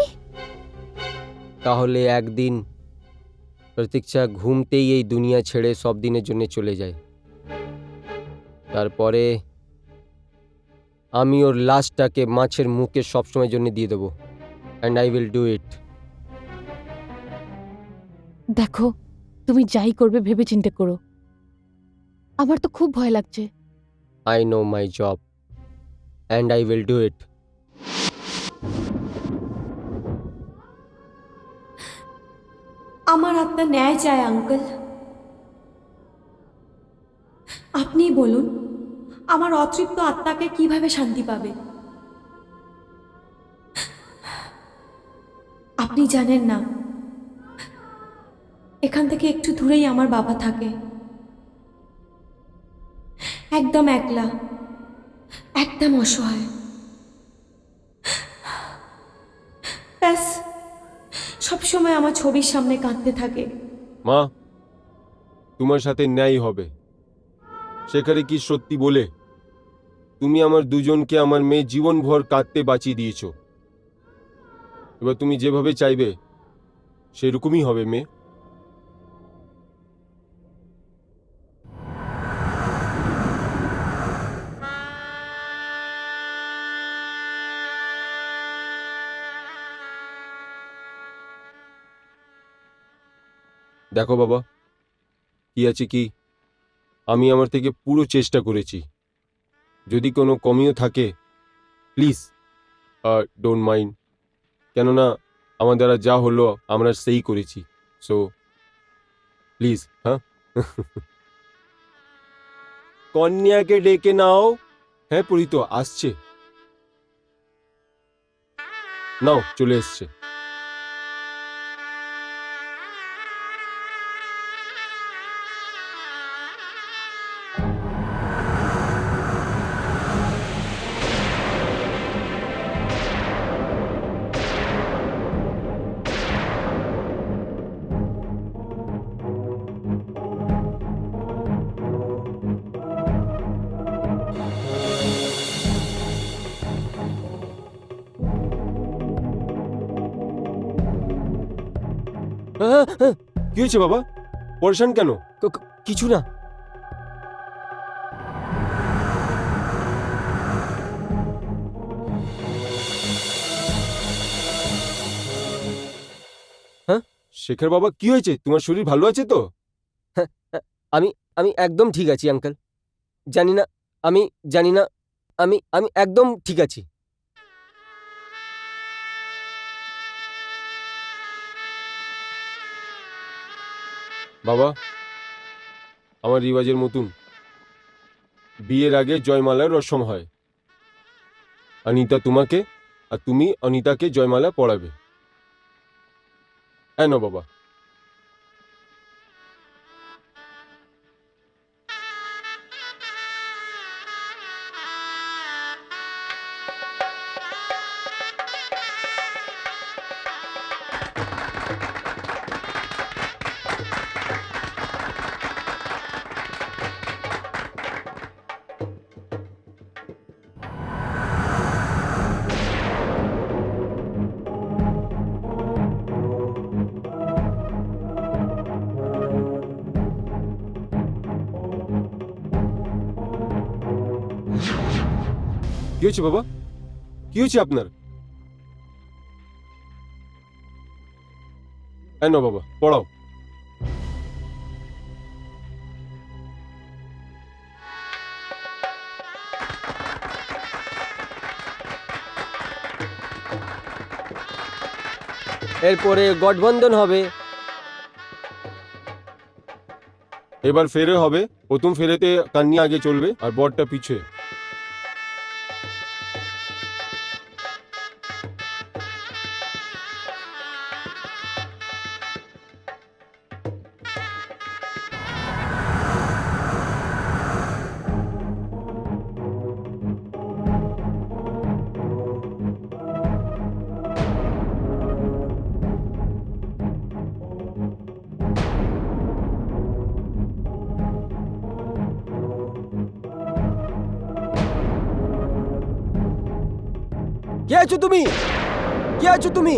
তাহলে একদিন প্রতীক্ষা ঘুমতেই এই দুনিয়া ছেড়ে সব দিনের জন্য চলে যায়। তারপরে আমি ওর লাশটাকে মাছের মুখে সবসময়ের জন্য দিয়ে দেবো, and I will do it. দেখো, তুমি যাই করবে ভেবেচিন্তে করো। আমার তো খুব ভয় লাগছে। I know my job and I will do it. আমার আত্মা ন্যায় চায় আঙ্কেল। আপনিই বলুন, আমার অতৃপ্ত আত্মাকে কিভাবে শান্তি পাবে? আপনি জানেন না, এখান থেকে একটু দূরেই আমার বাবা থাকে, একদম একলা, একদম অসহায়। ব্যাস, সবসময় আমার ছবির সামনে কাঁদতে থাকে। মা, তোমার সাথে ন্যায় হবে। সেখানে কি সত্যি বলে তুমি আমার দুজনকে আমার মেয়ে জীবনভর কাঁদতে বাঁচিয়ে দিয়েছো। এবার তুমি যেভাবে চাইবে সেরকমই হবে মেয়ে। দেখো বাবা, কি আছে কি, আমি আমার থেকে পুরো চেষ্টা করেছি। যদি কোনো কমিও থাকে প্লিজ ডোন্ট মাইন্ড, কেননা আমার দ্বারা যা হলো আমরা সেই করেছি। সো প্লিজ, হ্যাঁ। কন্যাকে ডেকে নাও। হ্যাঁ পরিত আসছে, নাও চলে এসছে। কি হয়েছে বাবা, পরেশান কেন? কিছু না। শেখর বাবা, কি হয়েছে? তোমার শরীর ভালো আছে তো? আমি আমি একদম ঠিক আছি আঙ্কেল। জানি না, আমি জানি না, আমি আমি একদম ঠিক আছি। বাবা, আমার রিওয়াজের মতন বিয়ের আগে জয়মালার রসম হয়। অনিতা তোমাকে আর তুমি অনিতাকে জয়মালা পড়াবে। হ্যাঁ না বাবা? কি হয়েছে বাবা, কি হয়েছে আপনার? হ্যাঁ না বাবা, পড়াও। এরপরে গঠবন্ধন হবে। এবার ফেরে হবে, প্রথম ফেরেতে কন্যা আগে চলবে আর বরটা পিছে। কে আছো তুমি? কে আছো তুমি?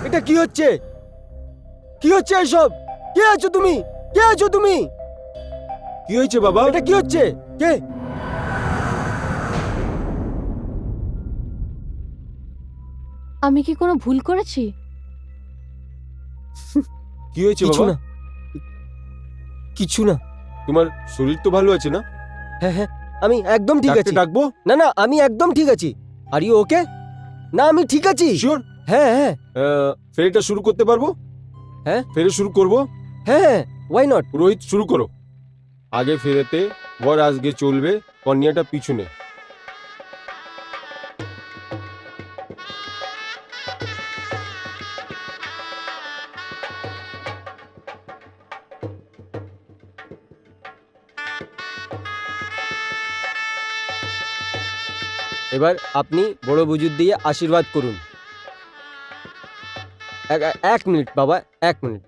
এটা কি হচ্ছে? কি হচ্ছে এসব? কে আছো তুমি? কে আছো তুমি? কি হয়েছে বাবা? এটা কি হচ্ছে? কে? আমি কি কোনো ভুল করেছি? কি হয়েছে কিছু বাবা? না, কিছু না। তোমার শরীর তো ভালো আছে না? হ্যাঁ হ্যাঁ, আমি একদম ঠিক ডাক্তার আছি। ডাকবো? না না, আমি একদম ঠিক আছি। Are you okay? না, আমি ঠিক আছি। শিওর? হ্যাঁ হ্যাঁ ফেরিটা শুরু করতে পারবো? হ্যাঁ? ফেরি শুরু করবো? হ্যাঁ, ওয়াই নট? পুরোহিত শুরু করো। আগে ফেরেতে বর আজকে চলবে, কন্যাটা পিছনে। এবার আপনি বড় বুজুর দিয়ে আশীর্বাদ করুন। এক মিনিট বাবা, এক মিনিট।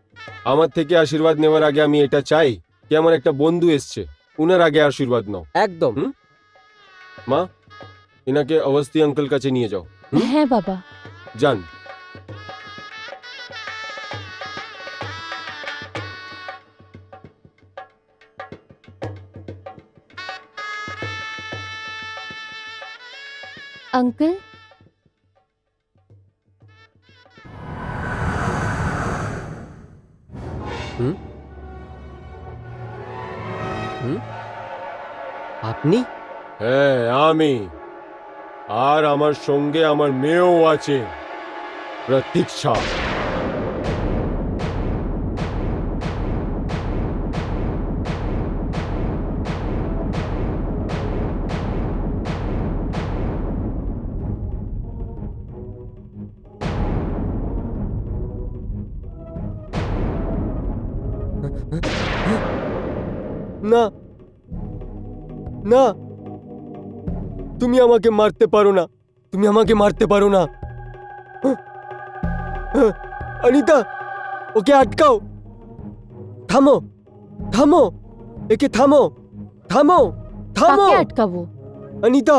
আমার থেকে আশীর্বাদ নেওয়ার আগে আমি এটা চাই কি আমার একটা বন্ধু এসছে, উনার আগে আশীর্বাদ নাও। একদম। হুম? মা, এনাকে অবস্থি আঙ্কেল কাছে নিয়ে যাও। হ্যাঁ বাবা। যান। আঙ্কেল, আপনি? হ্যাঁ আমি, আর আমার সঙ্গে আমার মেয়েও আছে, প্রতীক্ষা। না না, তুমি আমাকে মারতে পারো না, তুমি আমাকে মারতে পারো না। অনিতা, ওকে আটকাও। থামো থামো, একে থামো থামো থামো। কাকে আটকাবো? অনিতা,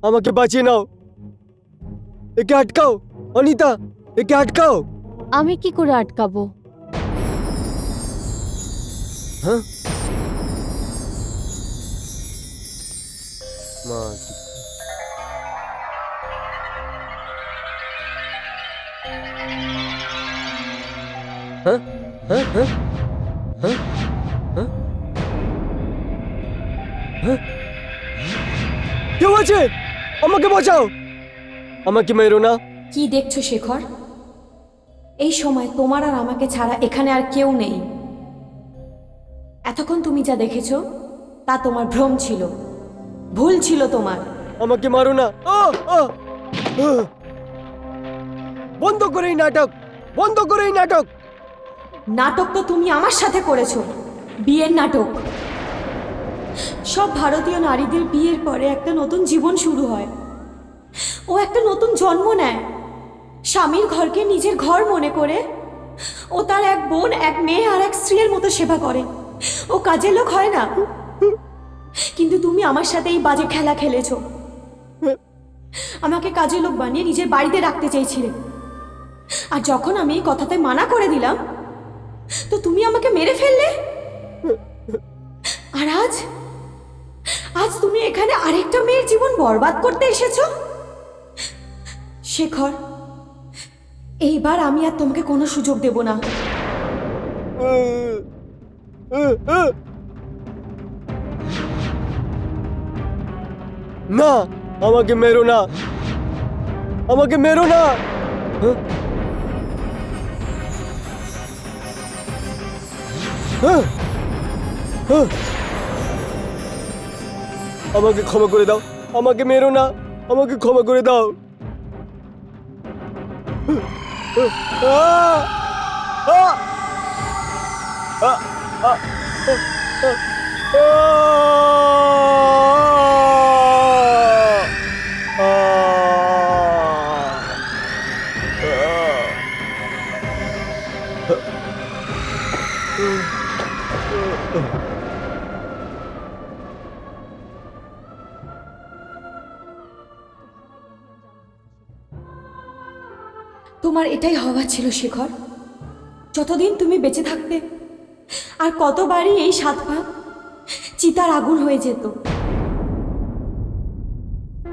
আমাকে বাঁচিয়ে নাও। একে আটকাও অনিতা, একে আটকাও। আমি কি করে আটকাবো? হ্যাঁ? মা, হ্যাঁ হ্যাঁ হ্যাঁ হ্যাঁ হ্যাঁ হ্যাঁ, কেউ আছে? আমাকে বাঁচাও, আমাকে মেরো না। কি দেখছো শেখর? এই সময় তোমার আর আমাকে ছাড়া এখানে আর কেউ নেই। এতক্ষণ তুমি যা দেখেছো তা তোমার ভ্রম ছিল, ভুল ছিল তোমার। আমাকে মারো না। বন্ধ করে এই নাটক, বন্ধ করে এই নাটক। নাটক তো তুমি আমার সাথে করেছো, বিয়ের নাটক। সব ভারতীয় নারীদের বিয়ের পরে একটা নতুন জীবন শুরু হয়, ও একটা নতুন জন্ম নেয়। স্বামীর ঘরকে নিজের ঘর মনে করে ও তার এক বোন, এক মেয়ে আর এক স্ত্রীর মতো সেবা করে। ও কাজের লোক হয় না। কিন্তু তুমি আমার সাথে এই বাজে খেলা খেলেছো। আমাকে কাজের লোক বানিয়ে নিজের বাড়িতে রাখতে চেয়েছিলে, আর যখন আমি এই কথাতে মানা করে দিলাম তো তুমি আমাকে মেরে ফেললে। আর আজ আজ তুমি এখানে আরেকটা মেয়ের জীবন বরবাদ করতে এসেছো। শেখর, এইবার আমি আর তোমাকে কোনো সুযোগ দেব না। না, আমাকে মেরো না, আমাকে মেরো না। হ্যাঁ? হ্যাঁ? হ্যাঁ? আমাকে ক্ষমা করে দাও, আমাকে মেরো না, আমাকে ক্ষমা করে দাও। আহ! আহ! আহ! আহ! তোমার এটাই হওয়া ছিল শেখর। যতদিন তুমি বেঁচে থাকতে আর কতবারই এই 7 ভাগ চিতার আগুন হয়ে যেত।